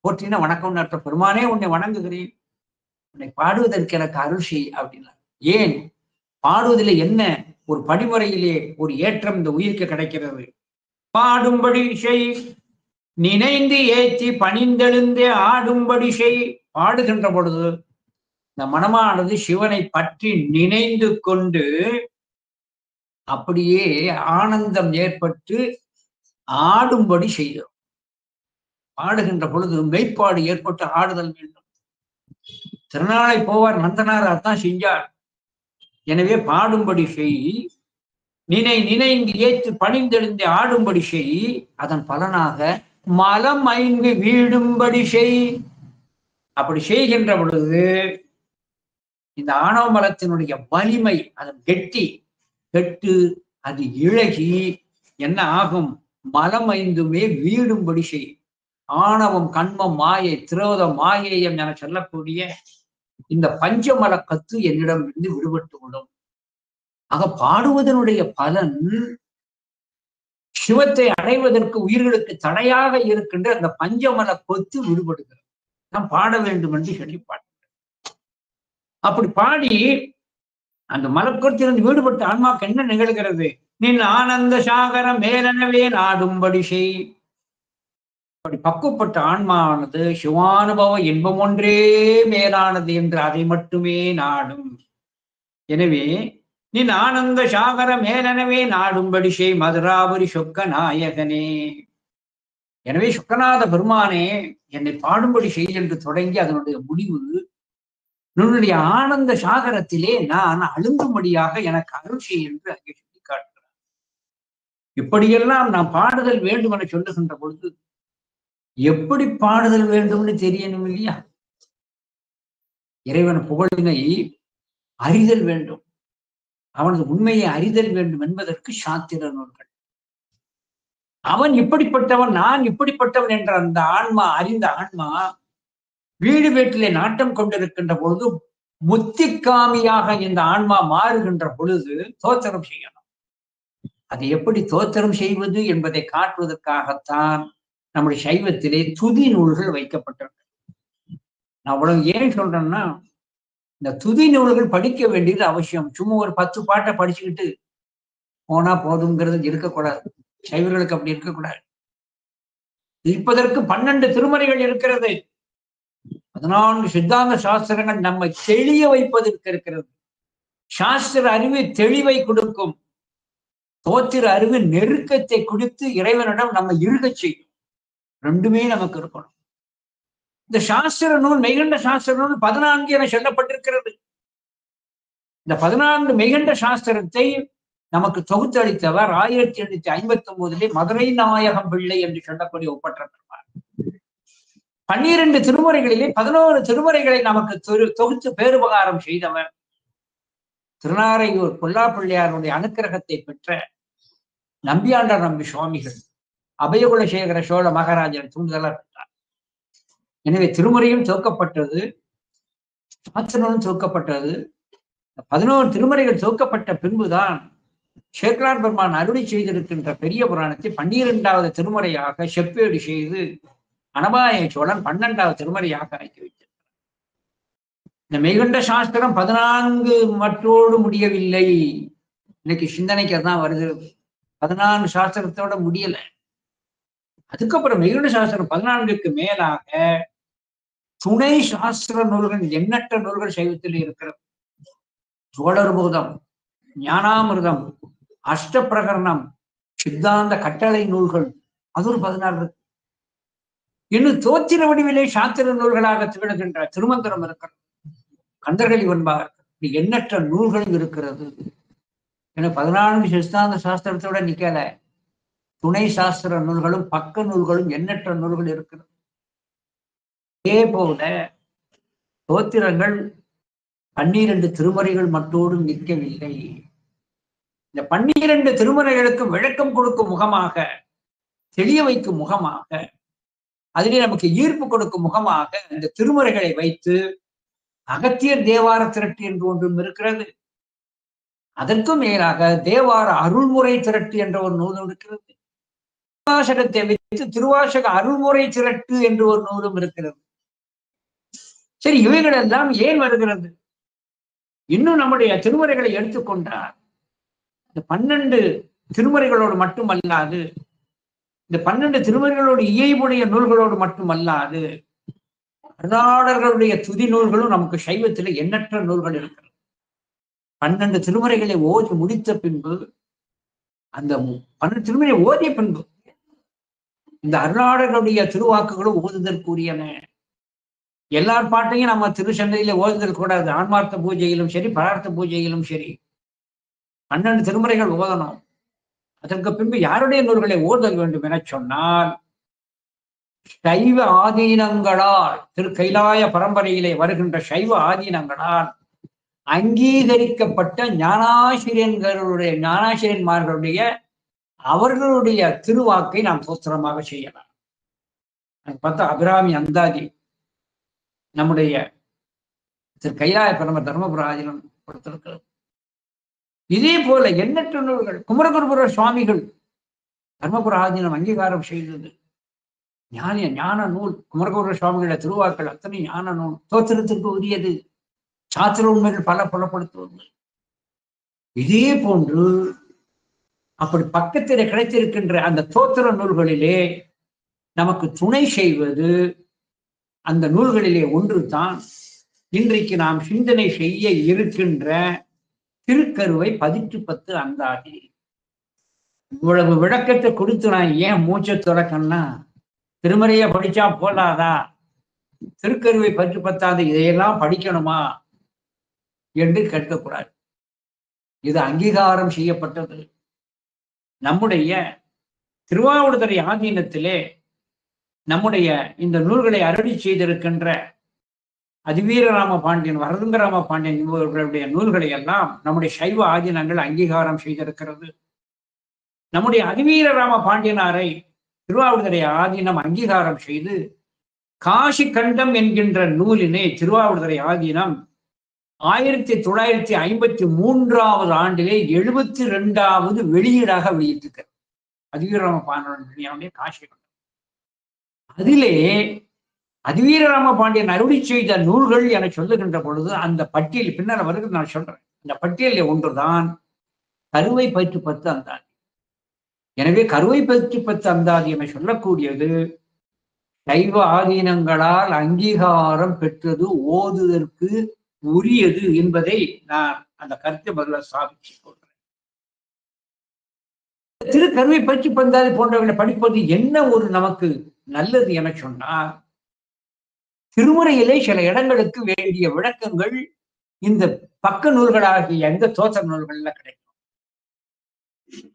போற்றினா வணக்கம் நட்ட பெருமானே, உன்னை வணங்குகிறேன், உன்னை பாடுவதற்கு எனக்கு அருள் செய் அப்படின்னா. ஏன் பாடுவதிலே என்ன ஒரு படிமுறையிலே ஒரு ஏற்றம் இந்த உயிருக்கு கிடைக்கிறது. பாடும்படி செய் நினைந்து ஏற்றி பணிந்தெழுந்தே ஆடும்படி செய். பாடுகின்ற பொழுது இந்த மனமானது சிவனை பற்றி நினைந்து கொண்டு அப்படியே ஆனந்தம் ஏற்பட்டு ஆடும்படி செய்கிறோம். பாடுகின்ற பொழுது மெய்ப்பாடு ஏற்பட்டு ஆடுதல் வேண்டும். திருநாளை போவார் நந்தனார் அதான் செஞ்சார். எனவே பாடும்படி செய் நினைந்து ஏற்று பணிந்தெழுந்து ஆடும்படி செய். அதன் பலனாக மலம் 5 வீடும்படி செய். அப்படி செய்கின்ற பொழுது இந்த ஆணவ மலத்தினுடைய வலிமை, அதன் கெட்டு அது இழகி என்ன ஆகும்? மலம் 5மே வீடும்படி செய். ஆணவம், கண்மம், மாயை, திரோதம், மாயேயம் என சொல்லக்கூடிய இந்த பஞ்சமல கத்து என்னிடம் இருந்து விடுபட்டு விடும். ஆக பாடுவதனுடைய பலன் சிவத்தை அடைவதற்கு உயிர்களுக்கு தடையாக இருக்கின்ற அந்த பஞ்சமல கொத்து விடுபடுகிறது. நாம் பாட வேண்டும் என்று சொல்லி பாடுகிறோம். அப்படி பாடி அந்த மலக்கொத்திலிருந்து விடுபட்ட ஆன்மாக்கு என்ன நிகழ்கிறது? நின் ஆனந்த சாகர மேலனவே நாடும்படி செய். அப்படி பக்குவப்பட்ட ஆன்மாவானது சிவானுபவ இன்பம் ஒன்றே மேலானது என்று அதை மட்டுமே நாடும். எனவே நின் ஆனந்த சாகர மேலனவே நாடும்படி செய் மதுராபுரி சொக்க நாயகனே. எனவே சொக்கநாத பெருமானே, என்னை பாடும்படி செய் என்று தொடங்கி அதனுடைய முடிவு உன்னுடைய ஆனந்த சாகரத்திலே நான் அழுங்கும்படியாக எனக்கு அருள் செய் என்று அங்கே சொல்லி காட்டுகிறார். இப்படியெல்லாம் நாம் பாடுதல் வேண்டும் என சொல்லுகின்ற பொழுது எப்படி பாடுதல் வேண்டும்னு தெரியணும் இல்லையா? இறைவன் புகழினை அறிதல் வேண்டும், அவனது உண்மையை அறிதல் வேண்டும் என்பதற்கு சாத்திர நூல்கள். அவன் இப்படிப்பட்டவன், நான் இப்படிப்பட்டவன் என்ற அந்த ஆன்மா, அறிந்த ஆன்மா வீடு வீட்டிலே நாட்டம் கொண்டிருக்கின்ற பொழுது முத்திக்காமியாக இந்த ஆன்மா மாறுகின்ற பொழுது தோத்திரம் செய்யணும். அதை எப்படி தோத்திரம் செய்வது என்பதை காட்டுவதற்காகத்தான் நம்முடைய சைவத்திலே துதி நூல்கள் வைக்கப்பட்டிருக்கு. நான் அவ்வளவு ஏன் சொல்றேன்னா, இந்த துதி நூல்கள் படிக்க வேண்டியது அவசியம். சும்மா ஒரு 10 பாட்டை படிச்சுக்கிட்டு போனா போதுங்கிறது இருக்கக்கூடாது. சைவர்களுக்கு அப்படி இருக்கக்கூடாது. இருப்பதற்கு 12 திருமறைகள் இருக்கிறது. 14 சித்தாந்த சாஸ்திரங்கள் நம்மை தெளிய வைப்பதற்கு இருக்கிறது. சாஸ்திர அறிவு தெளிவை கொடுக்கும். தோத்திர அறிவு நெருக்கத்தை கொடுத்து இறைவனிடம் நம்ம இறுகச் செய்யும். ரெண்டுமே நமக்கு இருக்கணும். இந்த சாஸ்திர நூல், மெய்கண்ட சாஸ்திர நூல் 14 என சொல்லப்பட்டிருக்கிறது. இந்த 14 மெய்கண்ட சாஸ்திரத்தை நமக்கு தொகுத்தளித்தவர் 1859 மதுரை நாயகம் பிள்ளை என்று சொல்லக்கூடிய ஒப்பற்ற பெருமாள். 12 திருமுறைகளிலே 11 திருமுறைகளை நமக்கு தொகுத்து பேருபகாரம் செய்தவர் திருநாரையூர் பொல்லாப்பிள்ளையாருடைய அனுக்கிரகத்தை பெற்ற நம்பியாண்டார் நம்பி சுவாமிகள். அபயகுலசேகர சோழ மகாராஜர் தூண்டுதலா பெற்றார். எனவே திருமுறையும் தொகுக்கப்பட்டது, சாஸ்திரமும் தொகுக்கப்பட்டது. 11 திருமுறைகள் தொகுக்கப்பட்ட பின்புதான் சேக்கலார் பெருமான் அருளி செய்திருக்கின்ற பெரிய புராணத்தை 12வது திருமுறையாக செப்பேடு செய்து அனபாய சோழன் 12வது திருமுறையாக ஆக்கி வைத்தார். இந்த மெய்கண்ட சாஸ்திரம் 14 மற்றோடு முடியவில்லை. இன்னைக்கு சிந்தனைக்கு அதான் வருது. 14 சாஸ்திரத்தோட முடியல. அதுக்கப்புறம் மெய்கண்ட சாஸ்திரம் 14க்கு மேலாக துணை சாஸ்திர நூல்கள், எண்ணற்ற நூல்கள் சைவத்தில் இருக்கிறது. சோழர்பூதம், ஞானாமிர்தம், அஷ்டப்பிரகரணம், சித்தாந்த கட்டளை நூல்கள், அது ஒரு 16 இருக்கு. இன்னும் தோத்திர வடிவிலே சாத்திர நூல்களாக திகழ்கின்ற திருமந்திரம் இருக்கிறது, கந்தர்களி வெண்பாக இருக்கிறது, எண்ணற்ற நூல்கள் இருக்கிறது. ஏன்னா 14 சித்தாந்த சாஸ்திரத்தோட நிக்கல, துணை சாஸ்திர நூல்களும் பக்க நூல்களும் எண்ணற்ற நூல்கள் இருக்கிறது. இதே போல தோத்திரங்கள் 12 திருமுறைகள் மற்றோடும் நிற்கவில்லை. இந்த 12 திருமுறைகளுக்கு விளக்கம் கொடுக்கும் முகமாக, தெளிய வைக்கும் முகமாக, அதிலே நமக்கு ஈர்ப்பு கொடுக்கும் முகமாக இந்த திருமுறைகளை வைத்து அகத்தியர் தேவார திரட்டு என்று ஒன்றும் இருக்கிறது. அதற்கும் மேலாக தேவார அருள்முறை திரட்டு என்ற ஒரு நூலும் இருக்கிறது. திருவாசகத்தை வைத்து திருவாசக அருள்முறை திரட்டு என்று ஒரு நூலும் இருக்கிறது. சரி, இவைகள் எல்லாம் ஏன் வருகிறது? இன்னும் நம்முடைய திருமுறைகளை எடுத்துக்கொண்டார் இந்த 12 திருமுறைகளோடு மட்டுமல்லாது, இந்த 12 திருமுறைகளோடு இயைபுடைய நூல்களோடு மட்டுமல்லாது, அருளாளர்களுடைய துதி நூல்களும் நமக்கு சைவத்தில் எண்ணற்ற நூல்கள் இருக்கிறது. 12 திருமுறைகளை ஓதி முடித்த பின்பு, அந்த 12 திருமுறை ஓதிய பின்பு இந்த அருளாளர்களுடைய திருவாக்குகளும் ஓதுதற்குரியன. எல்லார் பாட்டையும் நம்ம திருச்சந்தையில ஓதுதல் கூடாது. ஆன்மார்த்த பூஜையிலும் சரி, பரார்த்த பூஜையிலும் சரி 12 திருமுறைகள் ஓதணும். அதற்கு பின்பு யாருடைய நூல்களை ஓதல் வேண்டும் என சொன்னால், சைவ ஆதீனங்களால், திரு கைலாய பரம்பரையிலே வருகின்ற சைவ ஆதீனங்களால் அங்கீகரிக்கப்பட்ட ஞானாசிரியன்மார்களுடைய அவர்களுடைய திருவாக்கை நாம் தோத்திரமாக செய்யலாம். பார்த்தா அபிராமி அந்தாதி நம்முடைய திரு கைலாய பரம தர்மபுர ஆதீனம் கொடுத்திருக்கிறது. இதே போல எண்ணற்ற நூல்கள் குமரகுருபுர சுவாமிகள் தர்மபுர ஆதீனம் அங்கீகாரம் செய்தது. ஞான நூல் குமரகுருபுர சுவாமிகள திருவாக்கள் அத்தனை ஞான நூல், தோத்திரத்திற்கு உரியது, சாத்திர உண்மைகள் பல புலப்படுத்துவது. இதே போன்று அப்படி பக்கத்திலே கிடைத்திருக்கின்ற அந்த தோத்திர நூல்களிலே நமக்கு துணை செய்வது அந்த நூல்களிலே ஒன்று தான் இன்றைக்கு நாம் சிந்தனை செய்ய இருக்கின்ற திருக்கருவை 10 அந்தாதி. இவ்வளவு விளக்கத்தை கொடுத்து நான் ஏன் மூச்சை துறக்கன்னா, திருமறையை படிச்சா போலாதா, திருக்கருவை 10 இதையெல்லாம் படிக்கணுமா என்று கேட்கக்கூடாது. இது அங்கீகாரம் செய்யப்பட்டது. நம்முடைய திருவாவடுதுறை ஆதீனத்திலே நம்முடைய இந்த நூல்களை அருளி செய்திருக்கின்ற அதிவீரராம பாண்டியன், வரதுங்கராம பாண்டியன் இவர்களுடைய நூல்களை எல்லாம் நம்முடைய சைவ ஆதீனங்கள் அங்கீகாரம் செய்திருக்கிறது. நம்முடைய அதிவீரராம பாண்டியனாரை திருவாவடுதுறை ஆதீனம் அங்கீகாரம் செய்து காசி கண்டம் என்கின்ற நூலினை திருவாவடுதுறை ஆதீனம் 1953 ஆண்டிலே 72வது வெளியீடாக வெளியிட்டிருக்கிறது. அதிவீரராம பாண்டியனுடைய காசி கண்டம். அதிலே அதிவீரராம பாண்டியன் அருளி செய்த நூல்கள் என சொல்லுகின்ற பொழுது அந்த பட்டியல் பின்னால் வருகிறது நான் சொல்றேன். அந்த பட்டியலில் ஒன்றுதான் கருவை பயிற்று 10 அந்தாதி. எனவே கருவை பயிற்று 10 அந்தாதி என சொல்லக்கூடியது சைவ ஆதீனங்களால் அங்கீகாரம் பெற்றது, ஓதுதற்கு உரியது என்பதை நான் அந்த கருத்தை முதல்ல ஸ்தாபிச்சு கொள்றேன். திருக்கருவை பயிற்று பந்தாதி போன்றவர்களை படிப்பது என்ன ஒரு நமக்கு நல்லது என சொன்னால், திருமுறையிலே சில இடங்களுக்கு வேண்டிய விளக்கங்கள் இந்த பக்க நூல்களாகிய எந்த தோற்ற நூல்கள்ல கிடைக்கும்.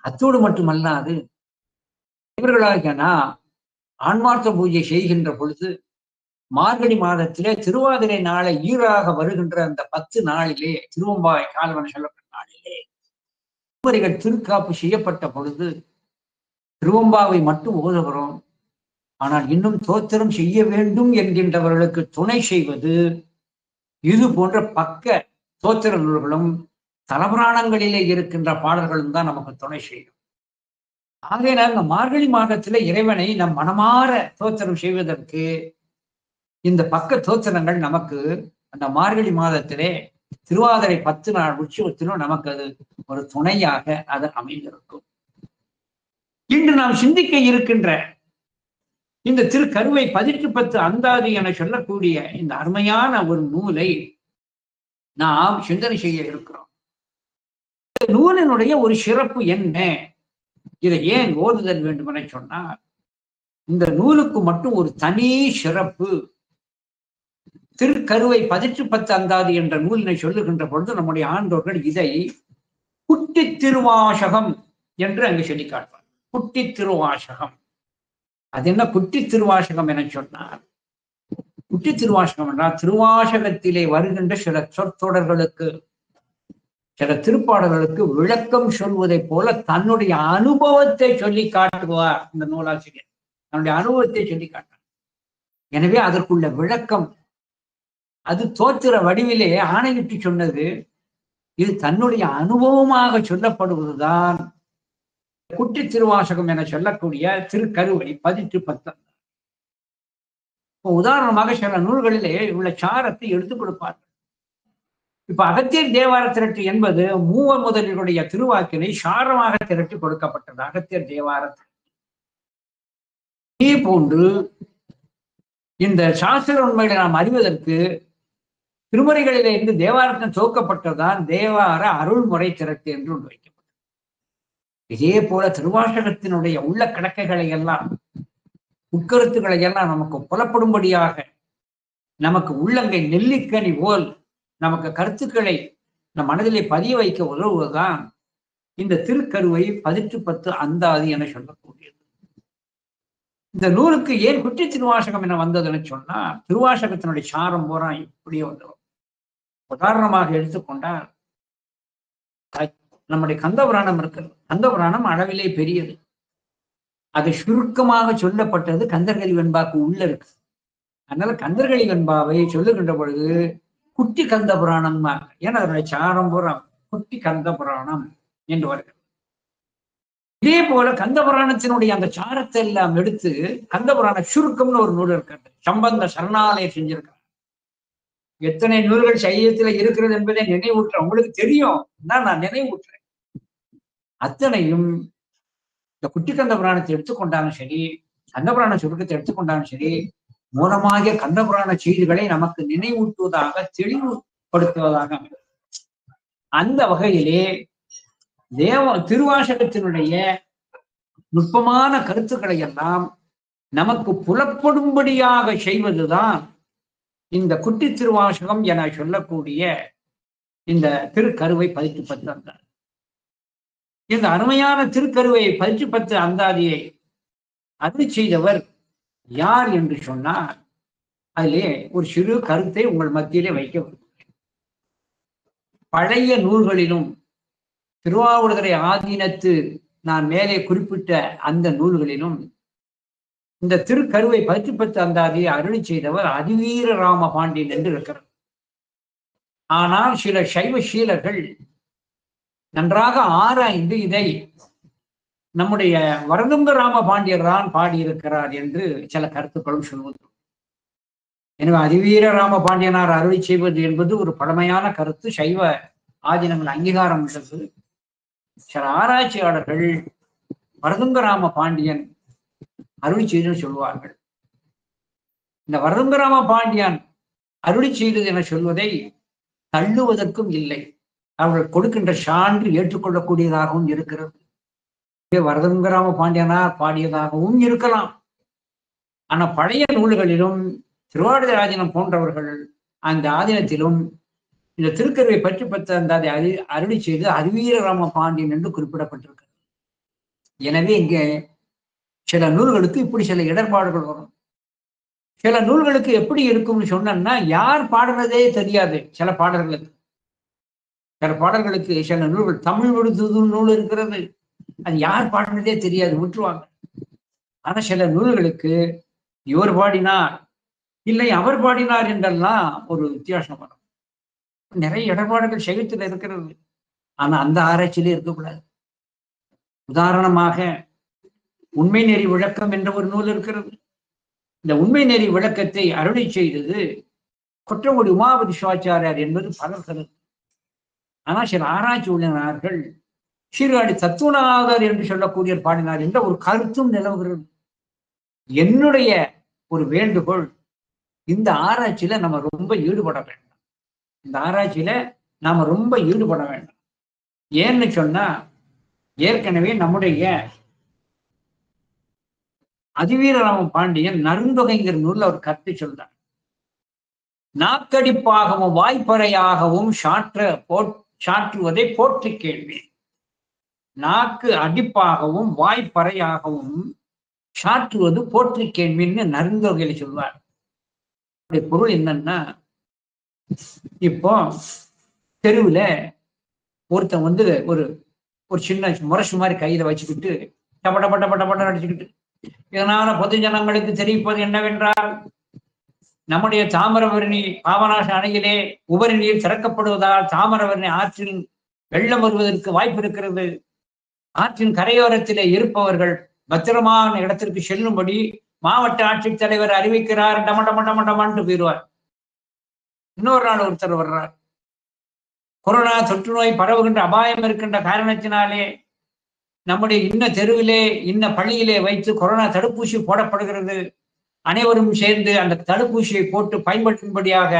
அத்தோடு மட்டுமல்லாது இவர்களாகிய நான் ஆன்மார்த்த பூஜை செய்கின்ற பொழுது மார்கழி மாதத்திலே திருவாதிரை நாளை ஈராக வருகின்ற அந்த 10 நாளிலே, திருவம்பாவை காலவன சொல்லப்பட்ட நாளிலே திருமுறைகள் திருக்காப்பு செய்யப்பட்ட பொழுது திருவம்பாவை மட்டும் ஓதுகிறோம். ஆனால் இன்னும் தோத்திரம் செய்ய வேண்டும் என்கின்றவர்களுக்கு துணை செய்வது இது போன்ற பக்க தோத்திர நூல்களும் தலபுராணங்களிலே இருக்கின்ற பாடல்களும் தான் நமக்கு துணை செய்யும். ஆகையினால் இந்த மார்கழி மாதத்திலே இறைவனை நம் மனமாற தோத்திரம் செய்வதற்கு இந்த பக்க தோத்திரங்கள் நமக்கு அந்த மார்கழி மாதத்திலே திருவாதிரை 10 நாள் உற்சவத்திலும் நமக்கு அது ஒரு துணையாக அது அமைந்திருக்கும். இன்று நாம் சிந்திக்க இருக்கின்ற இந்த திருக்கருவை 10 அந்தாதி என சொல்லக்கூடிய இந்த அருமையான ஒரு நூலை நாம் சிந்தனை செய்ய இருக்கிறோம். இந்த நூலினுடைய ஒரு சிறப்பு என்ன, இதை ஏன் ஓதுதல் வேண்டும் என சொன்னார், இந்த நூலுக்கு மட்டும் ஒரு தனி சிறப்பு. திருக்கருவை 10 அந்தாதி என்ற நூலினை சொல்லுகின்ற பொழுது நம்முடைய ஆண்டோர்கள் இதை குட்டி திருவாசகம் என்று அங்கு சொல்லி காட்டுவார். குட்டி திருவாசகம். அது என்ன குட்டி திருவாசகம் என சொன்னார்? குட்டி திருவாசகம் என்றால் திருவாசகத்திலே வருகின்ற சில சொற்றொடர்களுக்கு, சில திருப்பாடல்களுக்கு விளக்கம் சொல்வதை போல தன்னுடைய அனுபவத்தை சொல்லி காட்டுவார் இந்த நூலாசிரியர். தன்னுடைய அனுபவத்தை சொல்லி காட்டார். எனவே அதற்குள்ள விளக்கம் அது தோத்திர வடிவிலே ஆணையிட்டு சொன்னது. இது தன்னுடைய அனுபவமாக சொல்லப்படுவதுதான் குட்டி திருவாசகம் என சொல்லக்கூடிய திருக்கருவை 10 உதாரணமாக சில நூல்களிலே உள்ள சாரத்தை எடுத்துக் கொடுப்பார்கள். இப்ப அகத்தியர் தேவார திரட்டு என்பது மூவர் முதலிகளுடைய திருவாக்கினை சாரமாக திரட்டி கொடுக்கப்பட்டது அகத்தியர் தேவார திரட்டு. இதே போன்று இந்த சாஸ்திர உண்மைகளை நாம் அறிவதற்கு திருமுறைகளிலே இருந்து தேவாரத்தம் துவக்கப்பட்டதுதான் தேவார அருள்முறை திரட்டு என்று ஒன்று வைக்கப்பட்டது. இதே போல திருவாசகத்தினுடைய உள்ள கிடக்கைகளை எல்லாம், உட்கருத்துக்களை எல்லாம் நமக்கு புலப்படும்படியாக, நமக்கு உள்ளங்கை நெல்லிக்கனி போல் நமக்கு கருத்துக்களை நம் மனதிலே பதிய வைக்க உதவுவதுதான் இந்த திருக்கருவை 10 அந்தாதி என சொல்லக்கூடியது. இந்த நூலுக்கு ஏன் குட்டி திருவாசகம் என வந்ததுன்னு சொன்னா, திருவாசகத்தினுடைய சாரம் போறா இப்படியே வந்துடும். உதாரணமாக எடுத்துக்கொண்டால் நம்முடைய கந்தபுராணம் இருக்கிறது. கந்தபுராணம் அளவிலே பெரியது. அது சுருக்கமாக சொல்லப்பட்டது கந்தர்கலி வெண்பாக்கு உள்ள இருக்கு. அதனால கந்தர்கலி வெண்பாவை சொல்லுகின்ற பொழுது குட்டி கந்த புராணம், ஏன்னா அதனுடைய சாரம் புறம் குட்டி கந்த புராணம் என்று வருகிறது. இதே போல கந்த புராணத்தினுடைய அந்த சாரத்தை எல்லாம் எடுத்து கந்த புராண சுருக்கம்னு ஒரு நூல் இருக்கிறது. சம்பந்த சரணாலயம் செஞ்சிருக்கிறார். எத்தனை நூல்கள் சைவத்துல இருக்கிறது என்பதை நினைவூட்டுறேன். உங்களுக்கு தெரியும், நான் நினைவூட்டுறேன். அத்தனையும் இந்த குட்டி கந்த புராணத்தை எடுத்துக்கொண்டாலும் சரி, கந்த புராண சுருக்கத்தை எடுத்துக்கொண்டாலும் சரி, மூலமாக கந்த புராண செய்திகளை நமக்கு நினைவூட்டுவதாக, தெளிவுபடுத்துவதாக. அந்த வகையிலே திருவாசகத்தினுடைய நுட்பமான கருத்துக்களை எல்லாம் நமக்கு புலப்படும்படியாக செய்வதுதான் இந்த குட்டி திருவாசகம் என சொல்லக்கூடிய இந்த திருக்கருவை 10 அந்தாதி. இந்த அருமையான திருக்கருவை 10 அந்தாதியை அருளி செய்தவர் யார் என்று சொன்னார், அதிலே ஒரு சிறு கருத்தை உங்கள் மத்தியிலே வைக்க விரும்புகிறேன். பழைய நூல்களிலும் திருவாவூர்துறை ஆதீனத்து நான் மேலே குறிப்பிட்ட அந்த நூல்களிலும் இந்த திருக்கருவை 10 அந்தாதியை அருளி செய்தவர் அதிவீர ராம பாண்டியன் என்று இருக்கிறார். ஆனால் சில சைவ சீலர்கள் நன்றாக ஆராய்ந்து இதை நம்முடைய வரதுங்க ராம பாண்டியர் தான் பாடியிருக்கிறார் என்று சில கருத்துக்களும் சொல்வது. எனவே அதிவீர ராம பாண்டியனார் அருளி செய்வது என்பது ஒரு பழமையான கருத்து. சைவ ஆதீனங்கள் அங்கீகாரம் உள்ளது. சில ஆராய்ச்சியாளர்கள் வரதுங்கராம பாண்டியன் அருளி செய்தன்னு சொல்வார்கள். இந்த வரதுங்கராம பாண்டியன் அருளி செய்தது என சொல்வதை தள்ளுவதற்கும் இல்லை. அவர்கள் கொடுக்கின்ற சான்று ஏற்றுக்கொள்ளக்கூடியதாகவும் இருக்கிறது. வரதுங்கராம பாண்டியனார் பாடியதாகவும் இருக்கலாம். ஆனா பழைய நூல்களிலும் திருவாவடுதுறை ஆதீனம் போன்றவர்கள் அந்த ஆதீனத்திலும் இந்த திருக்கருவை பற்றி பற்றி அந்த அதை அருளி செய்து அதிவீரராம பாண்டியன் என்று குறிப்பிடப்பட்டிருக்கிறது. எனவே இங்கே சில நூல்களுக்கு இப்படி சில இடர்பாடுகள் வரும். சில நூல்களுக்கு எப்படி இருக்கும்னு சொன்னா யார் பாடுறதே தெரியாது. சில பாடல்களுக்கு சில நூல்கள் தமிழ் விடுத்து நூல் இருக்கிறது, அது யார் பாடுறதே தெரியாது, விட்டுருவாங்க. ஆனா சில நூல்களுக்கு இவர் பாடினார் இல்லை அவர் பாடினார் என்றெல்லாம் ஒரு வித்தியாசம் வரும். நிறைய இடர்பாடுகள் சைவத்தில் இருக்கிறது. ஆனா அந்த ஆராய்ச்சியிலே இருக்கக்கூடாது. உதாரணமாக உண்மை நெறி விளக்கம் என்ற ஒரு நூல் இருக்கிறது. இந்த உண்மை நெறி விளக்கத்தை அருளி செய்தது கொற்றங்குடி உமாபதி சிவாச்சாரியார் என்பது பலர் கருத்து. ஆனால் சில ஆராய்ச்சி உள்ளவர்கள் சீர்காழி தத்துவநாதர் என்று சொல்லக்கூடிய பாடினார் என்ற ஒரு கருத்தும் நிலவுகிறது. என்னுடைய ஒரு வேண்டுகோள், இந்த ஆராய்ச்சியில நம்ம ரொம்ப ஈடுபட வேண்டாம். இந்த ஆராய்ச்சியில நாம ரொம்ப ஈடுபட வேண்டாம். ஏன்னு சொன்னா ஏற்கனவே நம்முடைய அதிவீரராம பாண்டியன் நருந்தொகைங்கிற நூல்ல ஒரு கருத்தை சொல்றார். நாக்கடிப்பாகவும் வாய்ப்பறையாகவும் சாற்றுவதை போற்றி கேள்வி. நாக்கு அடிப்பாகவும் வாய்ப்பறையாகவும் சாற்றுவது போற்றி கேள்வின்னு நருந்தொகையில சொல்வார். பொருள் என்னன்னா, இப்போ தெருவுல ஒருத்தன் வந்து ஒரு சின்ன முரசு மாதிரி கையில வச்சுக்கிட்டு டபட அடிச்சுக்கிட்டு, இதனால பொது ஜனங்களுக்கு தெரிவிப்பது என்னவென்றால், நம்முடைய தாமிரபரணி பாபநாச அணையிலே உபரி நீர் திறக்கப்படுவதால் தாமிரபரணி ஆற்றில் வெள்ளம் வருவதற்கு வாய்ப்பு இருக்கிறது. ஆற்றின் கரையோரத்திலே இருப்பவர்கள் பத்திரமான இடத்திற்கு செல்லும்படி மாவட்ட ஆட்சித்தலைவர் அறிவிக்கிறார். டமண்டமண்டமண்டமான்ட்டு போயிடுவார். இன்னொரு நாள் ஒருத்தர் வர்றார். கொரோனா தொற்று நோய் பரவுகின்ற அபாயம் இருக்கின்ற காரணத்தினாலே நம்முடைய இன்ன தெருவிலே இன்ன பள்ளியிலே வைத்து கொரோனா தடுப்பூசி போடப்படுகிறது. அனைவரும் சேர்ந்து அந்த தடுப்பூசியை போட்டு பயன்படுத்தும்படியாக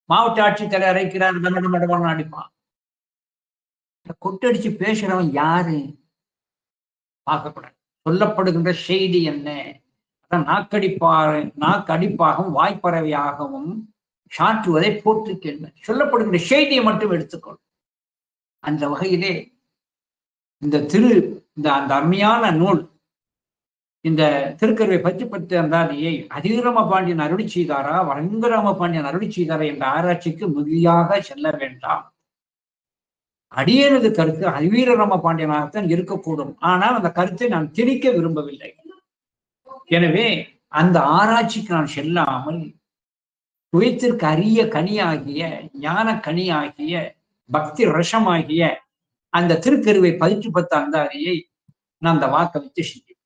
மாவட்ட ஆட்சித்தலைவர் அறிவிக்கிறார். டமண்டமண்டமான அடிப்பான். கொட்டடிச்சு பேசுறவன் யாரு பார்க்கக்கூடாது. சொல்லப்படுகின்ற செய்தி என்ன? நாக்கடிப்பாகவும் வாய்ப்பறவையாகவும் சாற்றுவதை போற்றி கேள்வி. சொல்லப்படுகின்ற செய்தியை மட்டும் எடுத்துக்கொள். அந்த வகையிலே இந்த அந்த அருமையான நூல், இந்த திருக்கருவை பற்றி அந்தாதியை அதிவீரராம பாண்டியன் அருளி செய்தாரா வரங்கராம பாண்டியன் அருளி செய்தாரா என்ற ஆராய்ச்சிக்கு மிகுதியாக செல்ல வேண்டாம். அடியேனது கருத்து அதிவீரராம பாண்டியனாகத்தான் இருக்கக்கூடும். ஆனால் அந்த கருத்தை நான் திணிக்க விரும்பவில்லை. எனவே அந்த ஆராய்ச்சிக்கு நான் செல்லாமல் துயத்திற்கு அரிய கனியாகிய ஞான கனியாகிய பக்தி ரசமாகிய அந்த திருக்கருவை 10 அந்தாதியை நான் அந்த வாக்க வைத்து செஞ்சேன்.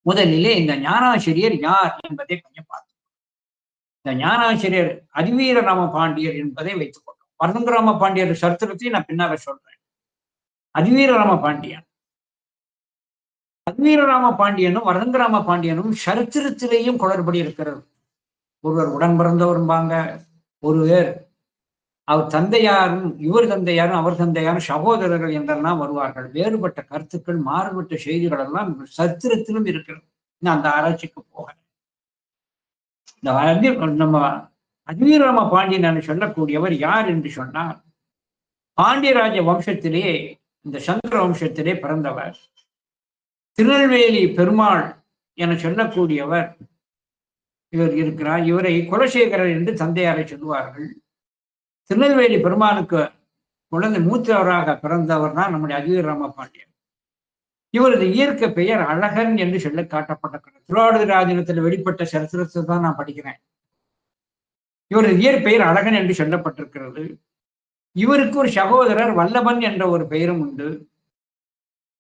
முதலிலே இந்த ஞானாசிரியர் யார் என்பதை கொஞ்சம் பார்த்தோம். இந்த ஞானாசிரியர் அதிவீரராம பாண்டியர் என்பதை வைத்துக் கொண்டோம். வரதுங்கராம பாண்டியர் சரித்திரத்தை நான் பின்னால சொல்றேன். அதிவீரராம பாண்டியனும் வரதுங்கராம பாண்டியனும் சரித்திரத்திலேயும் குளறுபடி இருக்கிறது. ஒருவர் உடன் பிறந்தவரும்பாங்க, ஒருவர் அவர் தந்தையாரும் இவர் தந்தையாரும் அவர் தந்தையாரும் சகோதரர்கள் என்றெல்லாம் வருவார்கள். வேறுபட்ட கருத்துக்கள், மாறுபட்ட செய்திகள் எல்லாம் சரித்திரத்திலும் இருக்கிறது. நான் அந்த ஆராய்ச்சிக்கு போகிறேன். நம்ம அதிவீரராம பாண்டியன் சொல்லக்கூடியவர் யார் என்று சொன்னால், பாண்டியராஜ வம்சத்திலே, இந்த சந்திர வம்சத்திலே பிறந்தவர். திருநெல்வேலி பெருமாள் என சொல்லக்கூடியவர் இவர் இருக்கிறார். இவரை குலசேகரர் என்று தந்தையாரை சொல்லுவார்கள். திருநெல்வேலி பெருமானுக்கு குழந்தை மூத்தவராக பிறந்தவர் தான் நம்முடைய அதிவீரராம பாண்டியன். இவரது இயற்கை பெயர் அழகன் என்று சொல்ல காட்டப்பட்டிருக்கிறது. திருவாவடுதுறை ஆதீனத்தில் வெளிப்பட்ட சரித்திரத்தை தான் நான் படிக்கிறேன். இவரது இயற்பெயர் அழகன் என்று சொல்லப்பட்டிருக்கிறது. இவருக்கு ஒரு சகோதரர் வல்லபன் என்ற ஒரு பெயரும் உண்டு.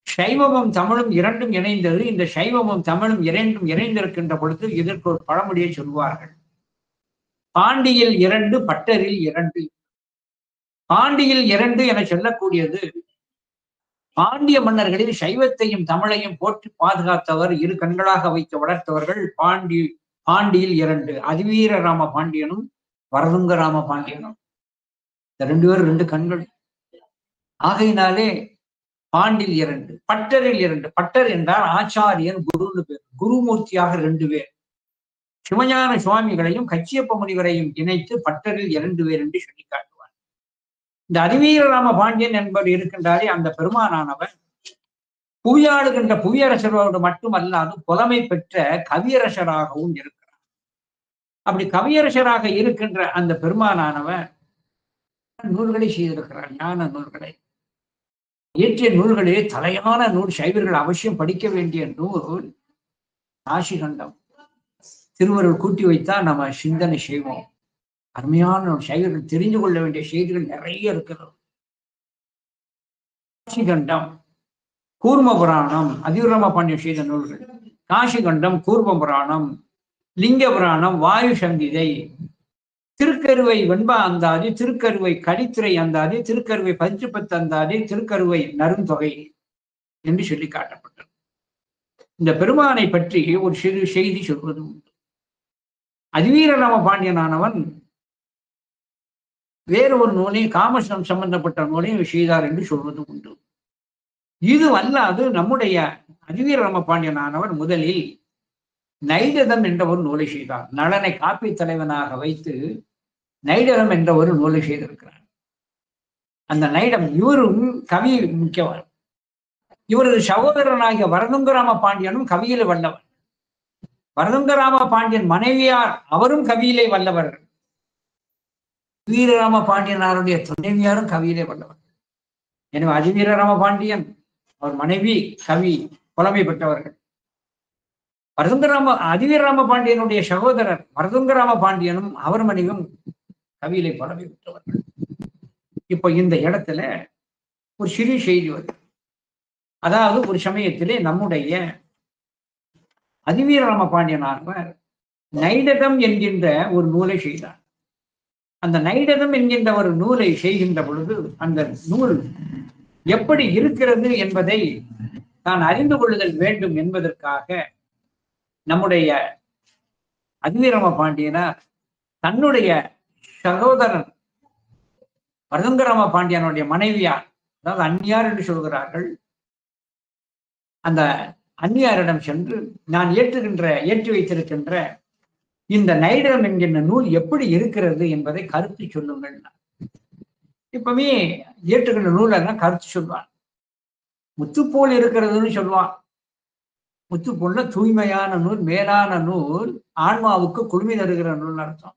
சைவமும் தமிழும் இரண்டும் இணைந்தது. இந்த சைவமும் தமிழும் இரண்டும் இணைந்திருக்கின்ற பொழுது இதற்கு ஒரு பழமொழியை சொல்வார்கள். பாண்டியில் 2, பட்டரில் 2. பாண்டியில் 2 என சொல்லக்கூடியது பாண்டிய மன்னர்களில் சைவத்தையும் தமிழையும் போற்றி பாதுகாத்தவர், இரு கண்களாக வைத்து வளர்த்தவர்கள் பாண்டியில் 2. அதிவீர ராம பாண்டியனும் வரதுங்க ராம பாண்டியனும். இந்த 2 பேரும் 2 கண்கள். ஆகையினாலே பாண்டில் 2, பட்டரில் 2. பட்டர் என்றால் ஆச்சாரியன், குருன்னு பேர். குருமூர்த்தியாக 2 பேர். சிவஞான சுவாமிகளையும் கச்சியப்ப முனிவரையும் இணைத்து பட்டரில் 2 பேர் என்று சொல்லி காட்டுவார். இந்த அதிவீரராம பாண்டியன் என்பவர் இருக்கின்றாரே, அந்த பெருமானானவர் புவியாளுகின்ற புவியரசரோடு மட்டுமல்லாது புலமை பெற்ற கவியரசராகவும் இருக்கிறார். அப்படி கவியரசராக இருக்கின்ற அந்த பெருமானானவர் நூல்களை செய்திருக்கிறார், ஞான நூல்களை. இயற்றிய நூல்களே தலையான நூல், சைவர்கள் அவசியம் படிக்க வேண்டிய நூல் காசிகண்டம். திருவருள் கூட்டி வைத்தா நம்ம சிந்தனை செய்வோம். அருமையான சைவர்கள் தெரிந்து கொள்ள வேண்டிய செய்திகள் நிறைய இருக்கிறது. காசிகண்டம், கூர்ம புராணம், அதிவீரராம பாண்டியன் செய்த நூல்கள். காசிகண்டம், கூர்ம புராணம், லிங்க புராணம், வாயு சங்கீதை, திருக்கருவை வெண்பா அந்தாதி, திருக்கருவை கடித்துறை அந்தாதி, திருக்கருவை 10 அந்தாதி, திருக்கருவை நருந்தொகை என்று சொல்லி காட்டப்பட்டது. இந்த பெருமானை பற்றி ஒரு சிறு செய்தி சொல்வது உண்டு. அதிவீரராம பாண்டியனானவன் வேறு ஒரு நூலையும் காமசம் சம்பந்தப்பட்ட நூலையும் செய்தார் என்று சொல்வது உண்டு. இது அல்லாது நம்முடைய அதிவீரராம பாண்டியனானவர் முதலில் நைடதம் என்ற ஒரு நூலை செய்தார். நளனை காப்பி தலைவனாக வைத்து நைடதம் என்ற ஒரு நூலை செய்திருக்கிறார். அந்த நைடம், இவரும் கவி முக்கியவர். இவரது சகோதரனாகிய வரதுங்கராம பாண்டியனும் கவியில வல்லவர். வரதுங்கராம பாண்டியன் மனைவியார் அவரும் கவியிலே வல்லவர்கள். வீரராம பாண்டியனாருடைய துணைவியாரும் கவியிலே வல்லவர். எனவே அதிவீரராம பாண்டியன், அவர் மனைவி கவி, புலமை பெற்றவர்கள். அதிவீரராம பாண்டியனுடைய சகோதரர் வரதுங்கராம பாண்டியனும் அவர் மனைவியும் கவியிலே புலமை பெற்றவர்கள். இப்ப இந்த இடத்துல ஒரு சிறு செய்தி வருது. அதாவது ஒரு சமயத்திலே நம்முடைய அதிவீரராம பாண்டியனானவர் நைடதம் என்கின்ற ஒரு நூலை செய்தார். அந்த நைடதம் என்கின்ற ஒரு நூலை செய்கின்ற பொழுது அந்த நூல் எப்படி இருக்கிறது என்பதை நான் அறிந்து கொள்ளுதல் வேண்டும் என்பதற்காக நம்முடைய அதிவீரராம பாண்டியனார் தன்னுடைய சகோதரன் வரதுங்கராம பாண்டியனுடைய மனைவியார், அதாவது அந்நியார் என்று சொல்கிறார்கள், அந்த அந்நியாரிடம் சென்று நான் ஏற்றி வைத்திருக்கின்ற இந்த நைடதம் என்கின்ற நூல் எப்படி இருக்கிறது என்பதை கருத்து சொல்லுங்கள். இப்பவே ஏற்றுக்கின்ற நூலெல்லாம் கருத்து சொல்வான். முத்துப்போல் இருக்கிறதுன்னு சொல்லுவான். முத்துப்போல்ல தூய்மையான நூல், மேலான நூல், ஆன்மாவுக்கு குளுமை தருகிற நூல் அர்த்தம்.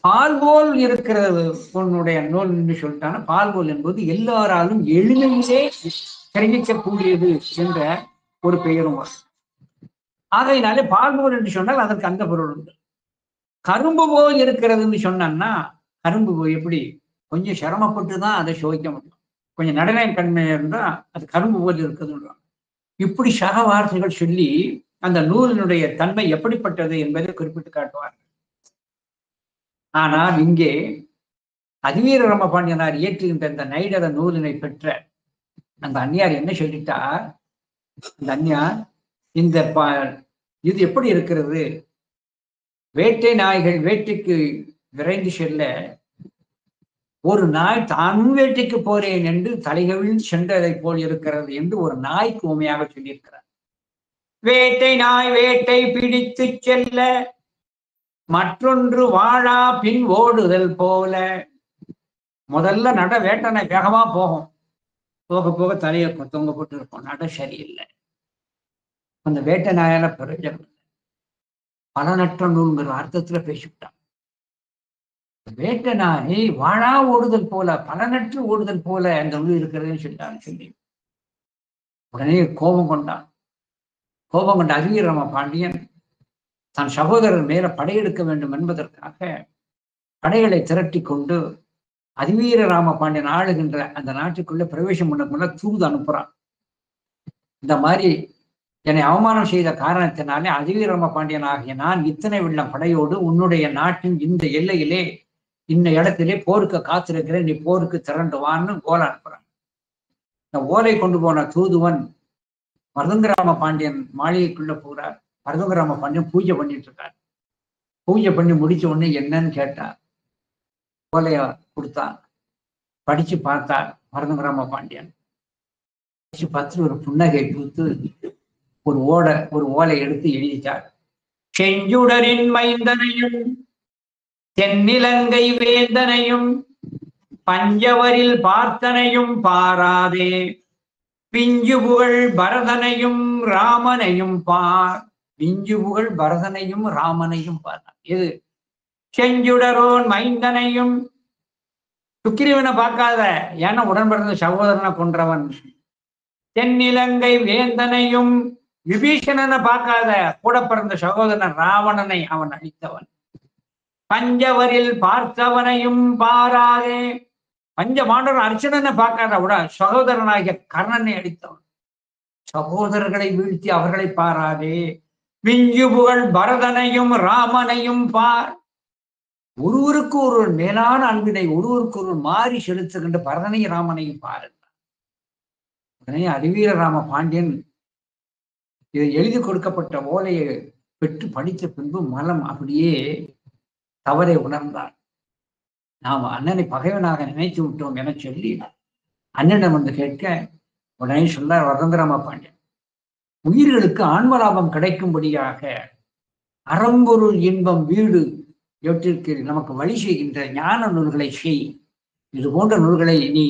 பால் போல் இருக்கிறது உன்னுடைய நூல் என்று சொல்லிட்டான, பால் போல் என்பது எல்லாராலும் எளிமையிலே கிரகிக்கக்கூடியது என்ற ஒரு பெயரும் வரும். ஆகையினாலே பால் போல் என்று சொன்னால் அதற்கு அந்த பொருள் உண்டு. கரும்பு போல் இருக்கிறதுன்னு சொன்னா, கரும்பு எப்படி கொஞ்சம் சிரமப்பட்டுதான் அதை சுவைக்க முடியும். கொஞ்சம் நடன கண்மையா இருந்தா அது கரும்பு போல் இருக்குதுன்னு. இப்படி சக வார்த்தைகள் சொல்லி அந்த நூலினுடைய தன்மை எப்படிப்பட்டது என்பதை குறிப்பிட்டு காட்டுவார்கள். ஆனால் இங்கே அதிவீரராம பாண்டியனார் இயற்றுகின்ற இந்த நைடத நூலினை பெற்ற அந்த அந்நியார் என்ன சொல்லிட்டார்? அந்த அந்நியார், இந்த இது எப்படி இருக்கிறது? வேட்டை நாய்கள் வேட்டைக்கு விரைந்து செல்ல ஒரு நாய் தானும் வேட்டைக்கு போறேன் என்று தலைகளில் சென்றதை போல் இருக்கிறது என்று ஒரு நாய்க்கு உண்மையாக சொல்லியிருக்கிறார். வேட்டை நாய் வேட்டை பிடித்து செல்ல மற்றொன்று வாழா பின் ஓடுதல் போல. முதல்ல நட வேட்டனை வேகமா போகும், போக போக தலையை தொங்க போட்டு இருக்கும், நட சரியில்லை. அந்த வேட்டை நாயால பிரயோஜனம் இல்லை. பலனற்ற நூல்ங்கிற அர்த்தத்துல பேசிவிட்டான். வேட்டை நாய் வாழா ஓடுதல் போல, பலனற்று ஓடுதல் போல அந்த நூல் இருக்கிறதுன்னு சொல்லிட்டான்னு சொல்லி உடனே கோபம் கொண்டான். கோபம் கொண்ட அதிவீரராம பாண்டியன் தன் சகோதரர் மேல படையெடுக்க வேண்டும் என்பதற்காக படைகளை திரட்டி கொண்டு அதிவீரராம பாண்டியன் ஆளுகின்ற அந்த நாட்டுக்குள்ள பிரவேசம் பண்ண தூது அனுப்புறான். இந்த மாதிரி என்னை அவமானம் செய்த காரணத்தினாலே அதிவீரம பாண்டியன் ஆகிய நான் இத்தனை வெள்ளம் படையோடு உன்னுடைய நாட்டின் இந்த எல்லையிலே இந்த இடத்திலே போருக்கு காத்திருக்கிறேன், நீ போருக்கு திரண்டு வான்னு ஓலை அனுப்புறான். இந்த ஓலை கொண்டு போன தூதுவன் மருதங்கிராம பாண்டியன் மாளிகைக்குள்ள போறார். மருதங்கிராம பாண்டியன் பூஜை பண்ணிட்டு இருக்கார். பூஜை பண்ணி முடிச்ச உடனே என்னன்னு கேட்டார். ஓலைய கொடுத்தான். படிச்சு பார்த்தார் மருதங்கிராம பாண்டியன். படிச்சு பார்த்து ஒரு புன்னகை பூத்து ஒரு ஓலை எடுத்து எழுதிட்டார். செஞ்சுடரின் மைந்தனையும் தென்னிலங்கை வேந்தனையும் பஞ்சவரில் பார்த்தனையும் பாராதே, பிஞ்சு புகழ் பரதனையும் ராமனையும் பார். பிஞ்சு புகழ் பரதனையும் ராமனையும் பார். இது செஞ்சுடரோன் மைந்தனையும், சுக்கிரீவனை பார்க்காத, ஏன்னா உடன் பிறந்த சகோதரனை கொன்றவன். தென்னிலங்கை வேந்தனையும், விபீஷணனை பார்க்காத, கூட பிறந்த சகோதரன் ராவணனை அவன் அழித்தவன். பஞ்சவரில் பார்த்தவனையும் பாராதே, பஞ்ச மாண்டவன் அர்ச்சனனை பார்க்காத, விட சகோதரனாகிய கர்ணனை அழித்தவன். சகோதரர்களை வீழ்த்தி அவர்களை பாராதே. விஞ்சு புகழ் பரதனையும் ராமனையும் பார். ஒருவருக்கு ஒரு மேலான அன்பினை ஒருவருக்கு ஒரு மாறி செலுத்துகின்ற பரதனையும் ராமனையும் பாருங்கள். உடனே அதிவீரராம பாண்டியன் இதை எழுதி கொடுக்கப்பட்ட ஓலையை பெற்று படித்த பின்பு மலம் அப்படியே தவறை உணர்ந்தார். நாம் அண்ணனை பகைவனாக நினைத்து விட்டோம் என சொல்லி அண்ணனிடம் வந்து கேட்க உடனே சொன்னார் மருதங்கிராம பாண்டியன், உயிர்களுக்கு ஆன்மலாபம் கிடைக்கும்படியாக அறம்பொருள் இன்பம் வீடு எவற்றிற்கு நமக்கு வழி செய்கின்ற ஞான நூல்களை செய். இது போன்ற நூல்களை நீ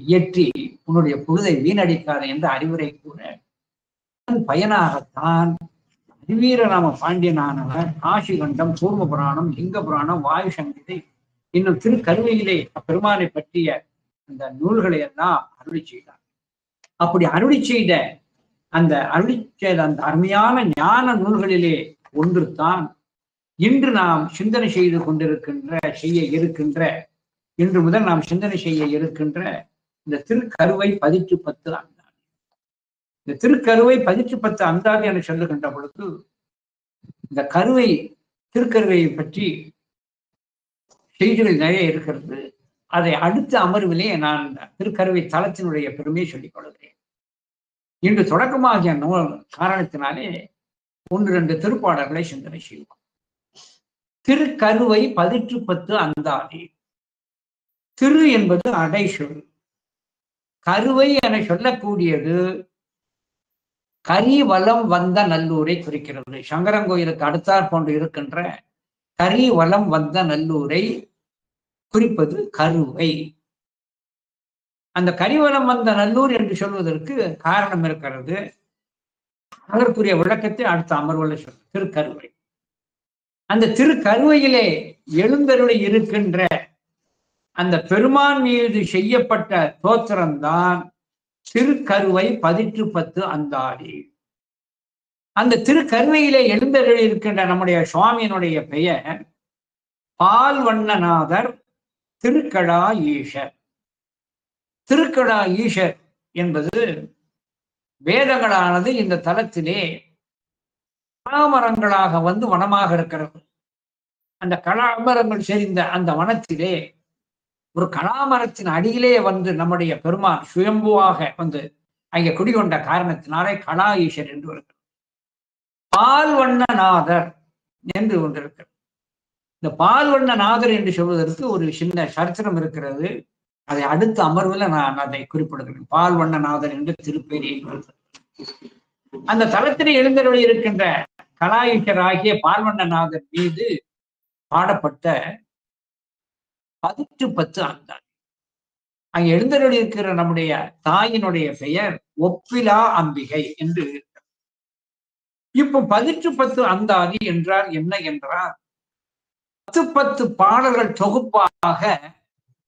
இயற்றி உன்னுடைய பொழுதை வீணடிக்காத என்ற அறிவுரை கூற பயனாகத்தான் அதிவீரராம பாண்டியனானவர் காசிகண்டம், கூர்ம புராணம், லிங்க புராணம், வாயு சங்கீதை, இன்னும் திருக்கருவையிலே பெருமானை பற்றிய அந்த நூல்களை எல்லாம் அருளி செய்தார். அப்படி அருளி செய்த அந்த அருமையான ஞான நூல்களிலே ஒன்று தான் இன்று நாம் சிந்தனை இன்று முதல் நாம் சிந்தனை செய்ய இருக்கின்ற இந்த திருக்கருவை 10 அந்தாதி. இந்த திருக்கருவை 10 அந்தாதி என சொல்லுகின்ற பொழுது இந்த திருக்கருவையை பற்றி செய்திகள் நிறைய இருக்கிறது. அதை அடுத்த அமர்விலே நான் திருக்கருவை தலத்தினுடைய பெருமையை சொல்லிக் கொள்கிறேன். இன்று தொடக்கமாகிய நூல் காரணத்தினாலே 1-2 திருப்பாடல்களை சிந்தனை செய்வோம். திருக்கருவை 10 அந்தாதி. திரு என்பது அடைசொல். கருவை என சொல்லக்கூடியது கரிவலம் வந்த நல்லூரை குறிக்கிறது. சங்கரங்கோயிலுக்கு அடுத்தாற் போன்று இருக்கின்ற கரிவலம் வந்த நல்லூரை குறிப்பது கருவை. அந்த கரிவலம் வந்த நல்லூர் என்று சொல்வதற்கு காரணம் இருக்கிறது. அதற்குரிய விளக்கத்தை அடுத்த அமர்வுல சொல்ற திருக்கருவை. அந்த திருக்கருவையிலே எழுந்தருளி இருக்கின்ற அந்த பெருமான் மீது செய்யப்பட்ட தோத்திரம்தான் திருக்கருவை 10 அந்தாதி. அந்த திருக்கருவையிலே எழுந்தருளி இருக்கின்ற நம்முடைய சுவாமியினுடைய பெயர் பால்வண்ணநாதர் திருக்கடா ஈஷர். திருக்கடா ஈஷர் என்பது வேதங்களானது இந்த தலத்திலே கலாமரங்களாக வந்து வனமாக இருக்கிறது. அந்த கலாமரங்கள் செறிந்த அந்த வனத்திலே ஒரு கலாமரத்தின் அடியிலே வந்து நம்முடைய பெருமான் சுயம்புவாக வந்து அங்கே குடிகொண்ட காரணத்தினாலே கடா ஈஷர் என்று இருக்கிறது. பால்வண்ணநாதர் என்று ஒன்று இருக்கிறது. இந்த பால்வண்ணநாதர் என்று சொல்வதற்கு ஒரு சின்ன சரித்திரம் இருக்கிறது. அதை அடுத்த அமர்வில் நான் அதை குறிப்பிடுகிறேன். பால்வண்ணநாதர் என்று திருப்பேரி. அந்த தலத்திலே எழுந்தருளி இருக்கின்ற கலாயுஷராகிய பால்வண்ணநாதர் மீது பாடப்பட்ட 10 அந்தாதி. அங்கே எழுந்தருளி இருக்கிற நம்முடைய தாயினுடைய பெயர் ஒப்பிலா அம்பிகை என்று இருக்கிறது. இப்போ 10 அந்தாதி என்றால் என்ன என்றால் 10 பாடல்கள் தொகுப்பாக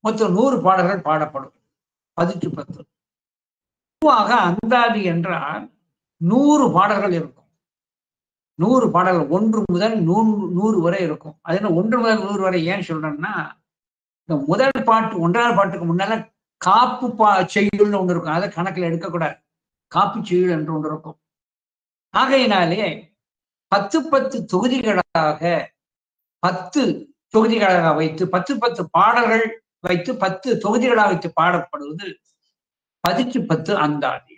மொத்தம் 100 பாடல்கள் பாடப்படும். 10 பொதுவாக அந்தாதி என்றால் 100 பாடல்கள் இருக்கும். 100 பாடல்கள் 1 முதல் 100 வரை இருக்கும். அது என்ன 1 முதல் 100 வரை ஏன் சொல்றேன்னா, இந்த முதல் பாட்டு 1ஆவது பாட்டுக்கு முன்னால காப்பு செய்யுள்னு ஒன்று இருக்கும். அதை கணக்கில் எடுக்கக்கூடாது. காப்பு செய்யுள் என்று ஒன்று இருக்கும். ஆகையினாலே 10 தொகுதிகளாக 10 தொகுதிகளாக வைத்து 10 பாடல்கள் வைத்து 10 தொகுதிகளாக வைத்து பாடப்படுவது 10 அந்தாதி.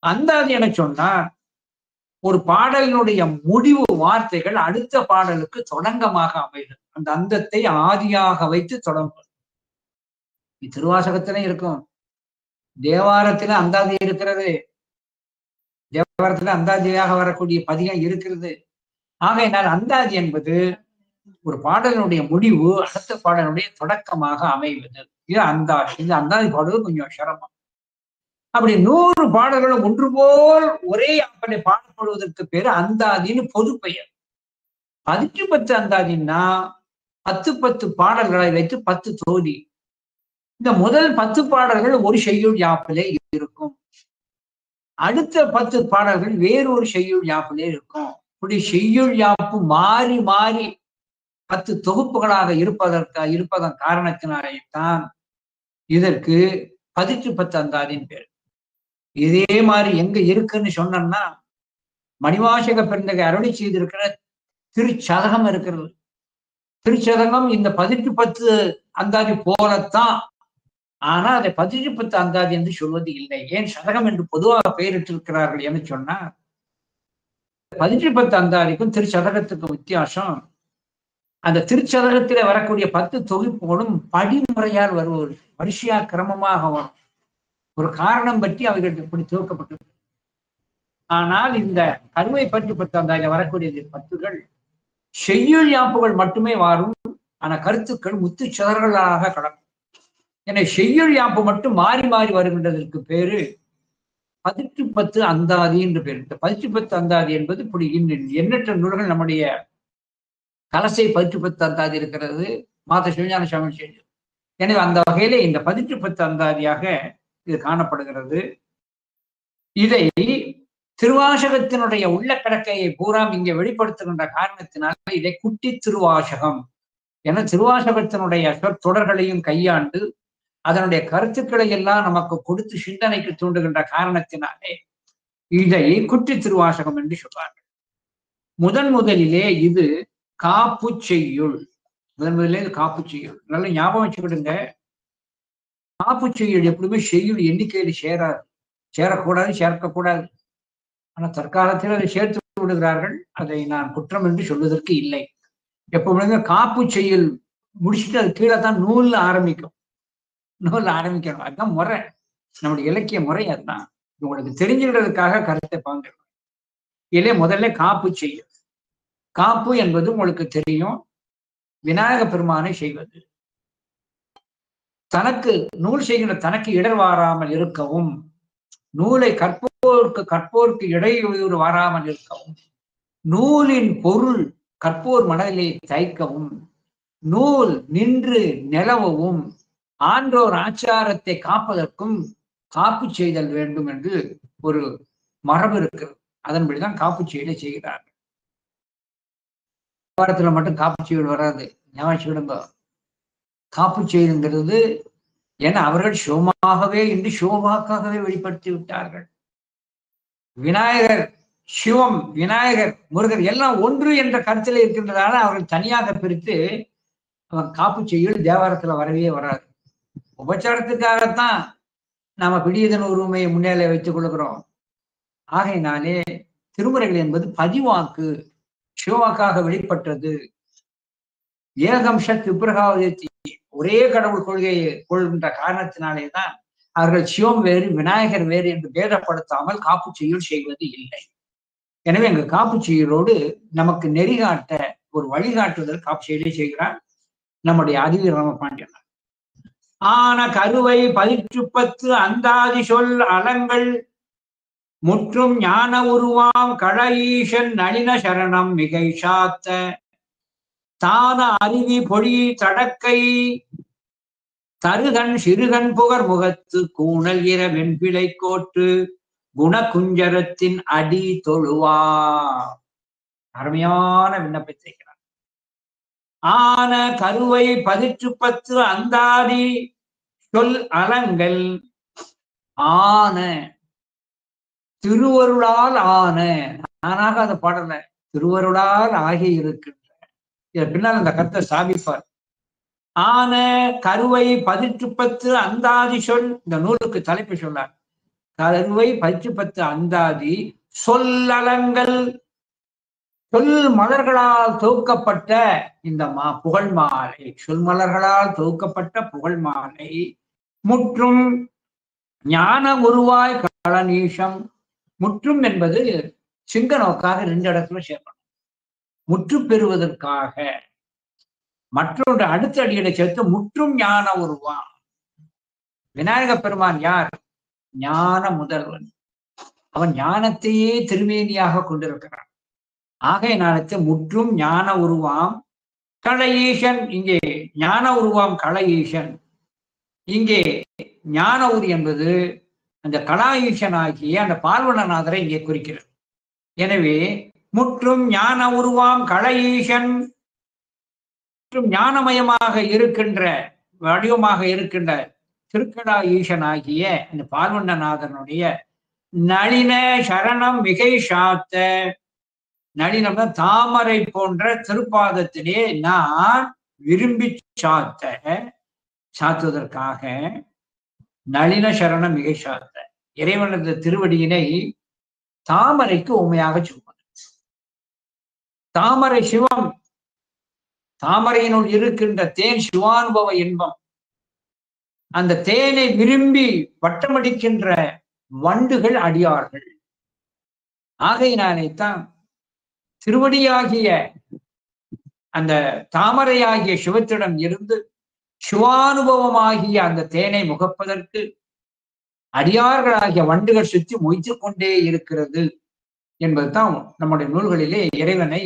அந்தாதி என சொன்னார் ஒரு பாடலினுடைய முடிவு வார்த்தைகள் அடுத்த பாடலுக்கு தொடங்கமாக அமைது. அந்த அந்தத்தை ஆதியாக வைத்து தொடங்கும். திருவாசகத்திலே இருக்கும், தேவாரத்தில அந்தாதி இருக்கிறது, தேவாரத்துல அந்தாதியாக வரக்கூடிய பதிகம் இருக்கிறது. ஆகையினால் அந்தாதி என்பது ஒரு பாடலினுடைய முடிவு அடுத்த பாடலுடைய தொடக்கமாக அமைவது. இது அந்தாதி. இந்த அந்தாதி பாடுவது கொஞ்சம் சிரமம். அப்படி 100 பாடல்களும் ஒன்று போல் ஒரே அப்படி பாடப்படுவதற்கு பேரு அந்தாதின்னு பொது பெயர். 10 அந்தாதின்னா 10 பாடல்களை வைத்து 10 தொகுதி. இந்த முதல் 10 பாடல்கள் ஒரு செய்யுள் யாப்பிலே இருக்கும். அடுத்த 10 பாடல்கள் வேறொரு செய்யுள் யாப்பிலே இருக்கும். இப்படி செய்யுள் யாப்பு மாறி மாறி 10 தொகுப்புகளாக இருப்பதன் காரணத்தினாலேதான் இதற்கு 10 அந்தாதின் பேர். இதே மாதிரி எங்க இருக்குன்னு சொன்னோம்னா மணிவாசக பெருந்தகை அருளி செய்திருக்கிற திருச்சதகம் இருக்கிறது. திருச்சதகம் இந்த 10 அந்தாதி போலத்தான். ஆனா அதை 10 அந்தாதி என்று சொல்வது இல்லை. ஏன் சதகம் என்று பொதுவாக பெயரிட்டிருக்கிறார்கள் என்று சொன்னா 10 அந்தாதிக்கும் திருச்சதகத்துக்கும் வித்தியாசம். அந்த திருச்சதகத்திலே வரக்கூடிய 10 தொகுப்புகளும் படிமுறையால் வருவது, வரிசையா கிரமமாக வரும். ஒரு காரணம் பற்றி அவைகள் இப்படி துவக்கப்பட்டது. ஆனால் இந்த கருவை 10 அந்தாதியில வரக்கூடிய 10கள் செய்யுள் யாப்புகள் மட்டுமே வரும். ஆனா கருத்துக்கள் முத்துச்சதர்களாக கடக்கும். என செய்யுள் யாப்பு மட்டும் மாறி மாறி வருகின்றதற்கு பேரு 10 அந்தாதி என்று பேர். இந்த 10 அந்தாதி என்பது இப்படி எண்ணற்ற நூல்கள் நம்முடைய கலசை 10 அந்தாதி இருக்கிறது, மாத சிவஞான சுவாமி செய்து. எனவே அந்த வகையிலே இந்த 10 அந்தாதியாக இது காணப்படுகிறது. இதை திருவாசகத்தினுடைய உள்ள கடக்கையை பூரா இங்கே வெளிப்படுத்துகின்ற காரணத்தினால இதை குட்டி திருவாசகம் என திருவாசகத்தினுடைய சொற்றொடர்களையும் கையாண்டு அதனுடைய கருத்துக்களை எல்லாம் நமக்கு கொடுத்து சிந்தனைக்கு தூண்டுகின்ற காரணத்தினாலே இதை குட்டி திருவாசகம் என்று சொல்வார்கள். முதலிலே இது காப்பு செய்யுள். முதலிலே இது காப்பு செய்யுள். நல்ல ஞாபகம் வச்சுக்கிடுங்க. காப்பு செய்யுள் எப்படியுமே செய்யுள் எண்ணிக்கையில் சேரக்கூடாது, சேர்க்கக்கூடாது. ஆனா தற்காலத்தில் அதை சேர்த்து விடுகிறார்கள். அதை நான் குற்றம் என்று சொல்வதற்கு இல்லை. எப்பவுமே காப்பு செய்யுள் முடிச்சுட்டு அது கீழே தான் நூல்ல ஆரம்பிக்கும். ஆரம்பிக்கணும். அதுதான் முறை, நம்முடைய இலக்கிய முறை. அதுதான் உங்களுக்கு தெரிஞ்சுக்கிறதுக்காக கருத்தை பாங்க. இதிலே முதல்ல காப்பு செய்யுள். காப்பு என்பது உங்களுக்கு தெரியும், விநாயக பெருமானை செய்வது. தனக்கு நூல் செய்கிற தனக்கு இடர் வாராமல் இருக்கவும், நூலை கற்போருக்கு இடையூறு வாராமல் இருக்கவும், நூலின் பொருள் கற்போர் மனதிலே தைக்கவும், நூல் நின்று நிலவவும், ஆன்றோர் ஆச்சாரத்தை காப்பதற்கும் காப்பு செய்தல் வேண்டும் என்று ஒரு மரபு இருக்கிறது. அதன்படிதான் காப்பு செய்தலை செய்கிறார்கள். வாரத்துல மட்டும் காப்பு செய்தல் வராது, ஞாபகம். காப்பு செய்துங்கிறது ஏன்னா அவர்கள் சிவமாகவே இன்று சிவமாக்காகவே வெளிப்படுத்தி விட்டார்கள். விநாயகர் சிவம், விநாயகர் முருகர் எல்லாம் ஒன்று என்ற கருத்துல இருக்கின்றதால அவர்கள் தனியாக பிரித்து அவன் காப்பு செய்யுள் தேவாரத்துல வரவே வராது. உபச்சாரத்துக்காகத்தான் நாம பிடியதன் உரிமையை முன்னேலை வைத்துக் கொள்கிறோம். ஆகையினாலே திருமுறைகள் என்பது பதிவாக்கு, சிவவாக்காக வெளிப்பட்டது. ஏகம்ச திப்ரகாவதி ஒரே கடவுள் கொள்கையை கொள்கின்ற காரணத்தினாலேதான் அவர்கள் சிவம் வேறு விநாயகர் வேறு என்று பேதப்படுத்தாமல் காப்பு செய்யுள் செய்வது இல்லை. எனவே அங்கு காப்பு செய்யுளோடு நமக்கு நெறிகாட்ட ஒரு வழிகாட்டுதல் காப்பு செய்யுளை செய்கிறார் நம்முடைய அதிவி ராமபாண்டியன். ஆன கருவை 10 அந்தாதி சொல் அலங்கள் முற்றும் ஞான உருவாம் களஈசன் நளின சரணம் மிகை சாத்த தான அருவி பொழி தடக்கை தருகன் சிறுகன் புகர் முகத்து கூணல் இர வெண்பிளை கோட்டு குணகுஞ்சரத்தின் அடி தொழுவா. அருமையான விண்ணப்பத்தை செய்கிறார். ஆன கருவை 10 அந்தாதி சொல் அலங்கள். ஆன திருவருளால் ஆன, நானாக அந்த பாடல, திருவருளால் ஆகி இருக்கின்ற. இதை பின்னால் அந்த கருத்தை ஸ்தாபிப்பார். ஆன கருவை 18 அந்தாதி சொல், இந்த நூலுக்கு தலைப்பு சொன்னார். கருவை 18 அந்தாதி சொல்லலங்கள், சொல் மலர்களால் தொகுக்கப்பட்ட இந்த புகழ் மாலை, சொல் மலர்களால் தொகுக்கப்பட்ட புகழ் மாலை முற்றும் ஞான உருவாய் களநீஷம். முற்றும் என்பது சிங்க நோக்காக 2 இடத்துல சேர்க்கணும். முற்று பெறுவதற்காக மற்றொன்று அடுத்த அடியில சேர்த்து முற்றும் ஞான உருவாம். விநாயக பெருமான் யார்? ஞான முதல்வன். அவன் ஞானத்தையே திருமேனியாக கொண்டிருக்கிறான். ஆகையினாலத்தை முற்றும் ஞான உருவாம் கள ஈசன். இங்கே ஞான உருவாம் கள ஈசன். இங்கே ஞான உரு என்பது அந்த கலா ஈசன் ஆகிய அந்த பார்வணநாதரை இங்கே குறிக்கிறது. எனவே முற்றும் ஞான உருவாம் கள ஈசன், மற்றும் ஞானமயமாக இருக்கின்ற வடிவமாக இருக்கின்ற திருக்கடா ஈசன் ஆகிய அந்த பார்வணநாதனுடைய நளின சரணம் மிகை சாத்த. நளினம்னா தாமரை போன்ற திருப்பாதத்திலே நான் விரும்பி சாத்துவதற்காக நளின சரணம் மிகை சாத்த. இறைவனது திருவடியினை தாமரைக்கு உண்மையாக சொல்வது. தாமரை சிவம், தாமரையினுள் இருக்கின்ற தேன் சிவானுபவ இன்பம். அந்த தேனை விரும்பி வட்டமடிக்கின்ற வண்டுகள் அடியார்கள். ஆகையினாலேத்தான் திருவடியாகிய அந்த தாமரையாகிய சிவத்திடம் இருந்து சிவானுபவமாகிய அந்த தேனை முகப்பதற்கு அடியார்களாகிய வண்டுகள் சுற்றி மொய்த்து கொண்டே இருக்கிறது என்பதுதான் நம்முடைய நூல்களிலே இறைவனை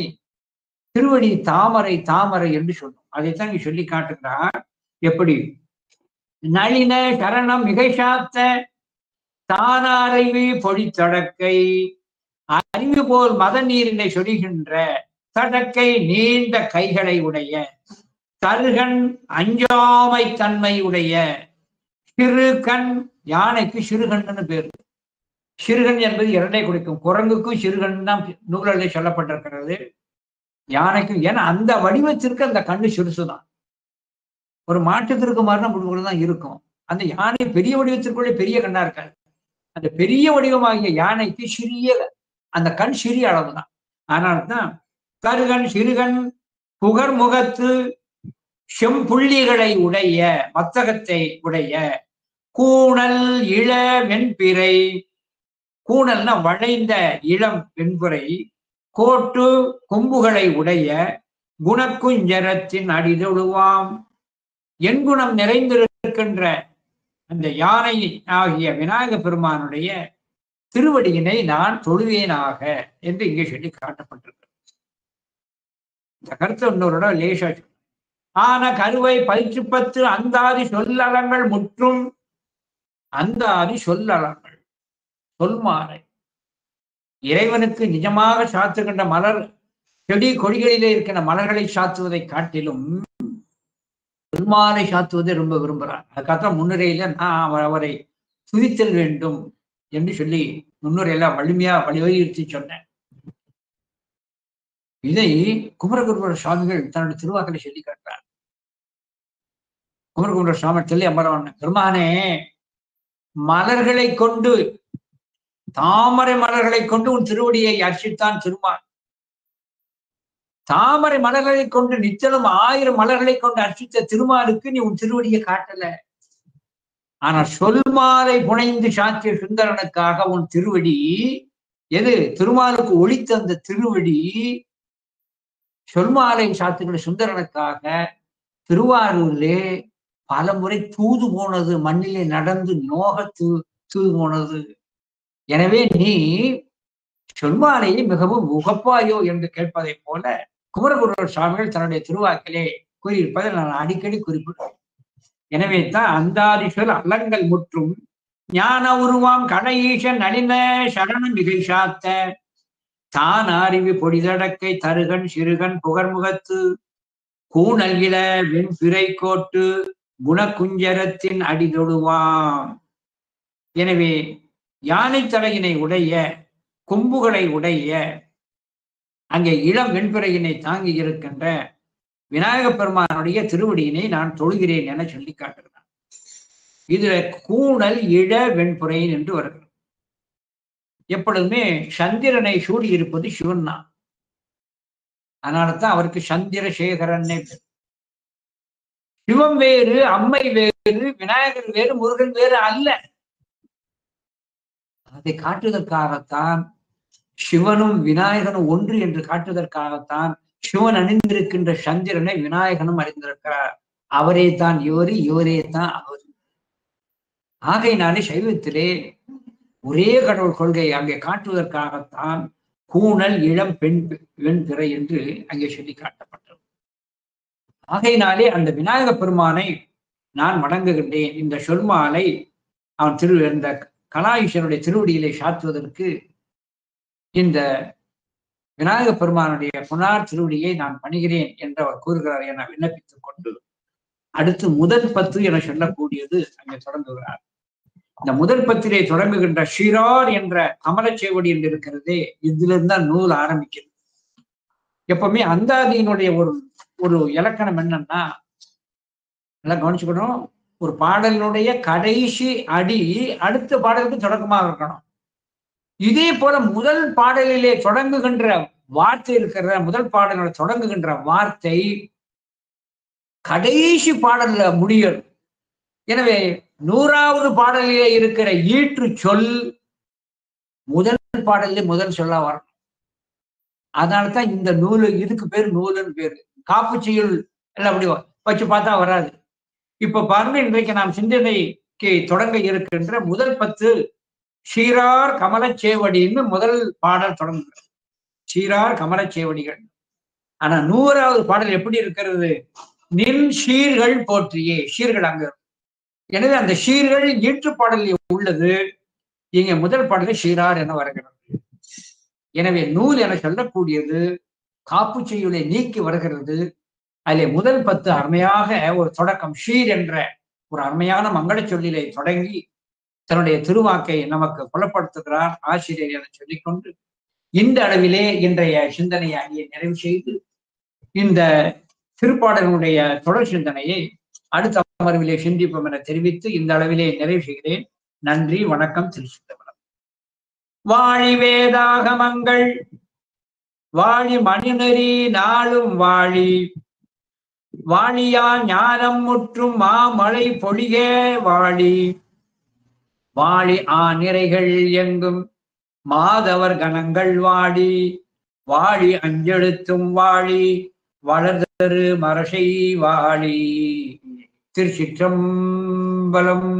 திருவடி தாமரை தாமரை என்று சொல்லும். அதைத்தான் இங்க சொல்லி காட்டுகிறார். எப்படி? நளின சரணம் மிகை சாத்த தானாரைவி பொழித்தடக்கை, அறிவு போல் மத நீரினை சொரிகின்ற தடக்கை நீண்ட கைகளை உடைய தருகன் அஞ்சாமை தன்மை உடைய சிறுகண். யானைக்கு சிறுகண்ணு பேரு. சிறுகண் என்பது 2 குறிக்கும். குரங்குக்கும் சிறுகண் தான் நூலில் சொல்லப்பட்டிருக்கிறது. யானைக்கும். ஏன்னா அந்த வடிவத்திற்கு அந்த கண்ணு சிறுசுதான். ஒரு மாட்டுத்திற்கு மாதிரி தான் இருக்கும். அந்த யானை பெரிய வடிவத்திற்குள்ளே பெரிய கண்ணா இருக்காது. அந்த பெரிய வடிவமாகிய யானைக்கு சிறிய அந்த கண் சிறிய அளவுதான். அதனால்தான் கருகன் சிறுகண் புகர் முகத்து செம்புள்ளிகளை உடைய மத்தகத்தை உடைய கூணல் இள வெண்பிறை. கூணல்னா வளைந்த இளம் வெண்புரை கோட்டு கொம்புகளை உடைய குணக்குஞ்சரத்தின் அடிதொழுவாம். என் குணம் நிறைந்திருக்கின்ற அந்த யானை ஆகிய விநாயக பெருமானுடைய திருவடியினை நான் தொழுவேனாக என்று இங்கே சொல்லி காட்டப்பட்டிருக்கிறது. இந்த கருத்தை இன்னொரு லேசா. ஆன கருவை 18 அந்தாதி சொல்லலங்கள் முற்றும். அந்தாதி சொல்லலங்கள் சொல்மாலை. இறைவனுக்கு நிஜமாக சாத்துகின்ற மலர் செடி கொடிகளிலே இருக்கின்ற மலர்களை சாத்துவதை காட்டிலும் சொல்மாலை சாத்துவதை ரொம்ப விரும்புகிறார். அதுக்காக முன்னுரையில நான் அவரை துதித்தல் வேண்டும் என்று சொல்லி முன்னுரையில வலிமையா வலியுறுத்தி சொன்னேன். இதை குமரகுருபர சுவாமிகள் தன்னுடைய திருவாக்களை சொல்லி காட்டுறார். குமரகுருபர சுவாமி சொல்லி அமரவன், பெருமானே, மலர்களை கொண்டு, தாமரை மலர்களை கொண்டு உன் திருவடியை அர்ச்சித்தான் திருமான். தாமரை மலர்களை கொண்டு நிச்சலும் 1000 மலர்களை கொண்டு அர்ச்சித்த திருமாலுக்கு நீ உன் திருவடியை காட்டல. ஆனா சொல்மாலை புனைந்து சாத்திய சுந்தரனுக்காக உன் திருவடி, எது திருமாலுக்கு ஒளித்த அந்த திருவடி, சொல்மாலை சாத்துகிற சுந்தரனுக்காக திருவாரூரிலே பல முறை தூது போனது, மண்ணிலே நடந்து நோக தூது போனது. எனவே நீ சொல்மாலையை மிகவும் உகப்பாயோ என்று கேட்பதை போல குமரகுருபர சுவாமிகள் தன்னுடைய திருவாக்கிலே கூறியிருப்பதை நான் அடிக்கடி குறிப்பிடுறேன். எனவே தான் அந்தாதி சொல் அல்லங்கள் முற்றும் ஞான உருவாம் கடைஈசன் நளின சரணம் மிகை சாத்த தான் அறிவு பொடிதடக்கை தருகன் சிறுகன் புகர்முகத்து கூணல் இள வெண்பிறை கோட்டு குணக்குஞ்சரத்தின் அடிதொடுவாம். எனவே யானை தலையினை உடைய, கொம்புகளை உடைய, அங்கே இளம் வெண்பிறையினை தாங்கி இருக்கின்ற விநாயக பெருமானுடைய திருவடியினை நான் தொழுகிறேன் என சொல்லி காட்டுகிறான். இதுல கூணல் இள வெண்புறையின் என்று வருகிறது. எப்பொழுதுமே சந்திரனை சூடி இருப்பது சிவன் தான். அதனாலதான் அவருக்கு சந்திரசேகரன். சிவம் வேறு, அம்மை வேறு, விநாயகர் வேறு, முருகன் வேறு அல்ல. அதை காட்டுவதற்காகத்தான் சிவனும் விநாயகனும் ஒன்று என்று காட்டுவதற்காகத்தான் சிவன் அணிந்திருக்கின்ற சந்திரனை விநாயகனும் அறிந்திருக்கிறார். அவரே தான் இவரு, இவரே தான் அவர். ஆகையினாலே சைவத்திலே ஒரே கடவுள் கொள்கையை அங்கே காட்டுவதற்காகத்தான் கூணல் இளம் வெண்பிறை என்று அங்கே சொல்லி காட்டப்பட்டது. ஆகையினாலே அந்த விநாயக பெருமானை நான் வணங்குகின்றேன். இந்த சொல்மாலை அவன் இந்த கலாஈஸ்வரனுடைய திருவடியிலே சாத்துவதற்கு இந்த விநாயக பெருமானுடைய புனார் திருவடியை நான் பணிகிறேன் என்று அவர் கூறுகிறார் என விண்ணப்பித்துக் கொண்டு அடுத்து முதல் 10 என சொல்லக்கூடியது அங்கே தொடங்குகிறார். இந்த முதல் 10 தொடங்குகின்ற ஷிரார் என்ற கமலச்சேவடி என்று இருக்கிறதே, இதுல இருந்தான் நூல் ஆரம்பிக்கிறது. எப்பவுமே அந்தாதியினுடைய ஒரு இலக்கணம் என்னன்னா, எல்லாம் கவனிச்சுக்கணும், ஒரு பாடலினுடைய கடைசி அடி அடுத்த பாடலுக்கு தொடக்கமாக இருக்கணும். இதே போல முதல் பாடலிலே தொடங்குகின்ற வார்த்தை இருக்கிற, முதல் பாடலோட தொடங்குகின்ற வார்த்தை கடைசி பாடல்ல முடியும். எனவே 100வது பாடலிலே இருக்கிற ஈற்று சொல் முதல் பாடல்ல முதல் சொல்ல வரணும். அதனாலதான் இந்த நூலு, இதுக்கு பேர் நூலுன்னு பேரு. காப்புச்செயுள் எல்லாம் அப்படி வச்சு பார்த்தா வராது. இப்ப பாருங்க, இன்றைக்கு நாம் சிந்தனைக்கு தொடங்க இருக்கின்ற முதல் 10 சீரார் கமலச்சேவடின்னு முதல் பாடல் தொடங்குகிறது. சீரார் கமலச்சேவடிகள். ஆனா 100வது பாடல் எப்படி இருக்கிறது? நின் சீர்கள் போற்றியே, சீர்கள் அங்க. எனவே அந்த சீர்கள் ஈற்று பாடலில் உள்ளது. இங்க முதல் பாடலில் சீரார் என வருகிறது. எனவே நூல் என சொல்லக்கூடியது காப்புச்செய்யுளை நீக்கி வருகிறது. அதிலே முதல் 10 அருமையாக ஒரு தொடக்கம், ஷீர் என்ற ஒரு அருமையான மங்கள சொல்லிலை தொடங்கி தன்னுடைய திருவாக்கை நமக்கு புலப்படுத்துகிறார் ஆசிரியர் என சொல்லிக்கொண்டு இந்த அளவிலே இன்றைய சிந்தனையை அங்கே நிறைவு செய்து இந்த திருப்பாடலுடைய தொடர் சிந்தனையை அடுத்த அமர்விலே சிந்திப்போம் என தெரிவித்து இந்த அளவிலே நிறைவு செய்கிறேன். நன்றி, வணக்கம். திருச்சிற்றம்பலம். வாழி வேதாகமங்கள் வாழி மணிநெறி நாளும் வாழி வாழியா ஞானம் முற்றும் மாமழை பொழிகே வாழி வாழி நிறைகள் எங்கும் மாதவர் கணங்கள் வாழி வாழி அஞ்செழுத்தும் வாழி வளர்தரு மரசை வாழி. திருச்சிற்றம்பலம்.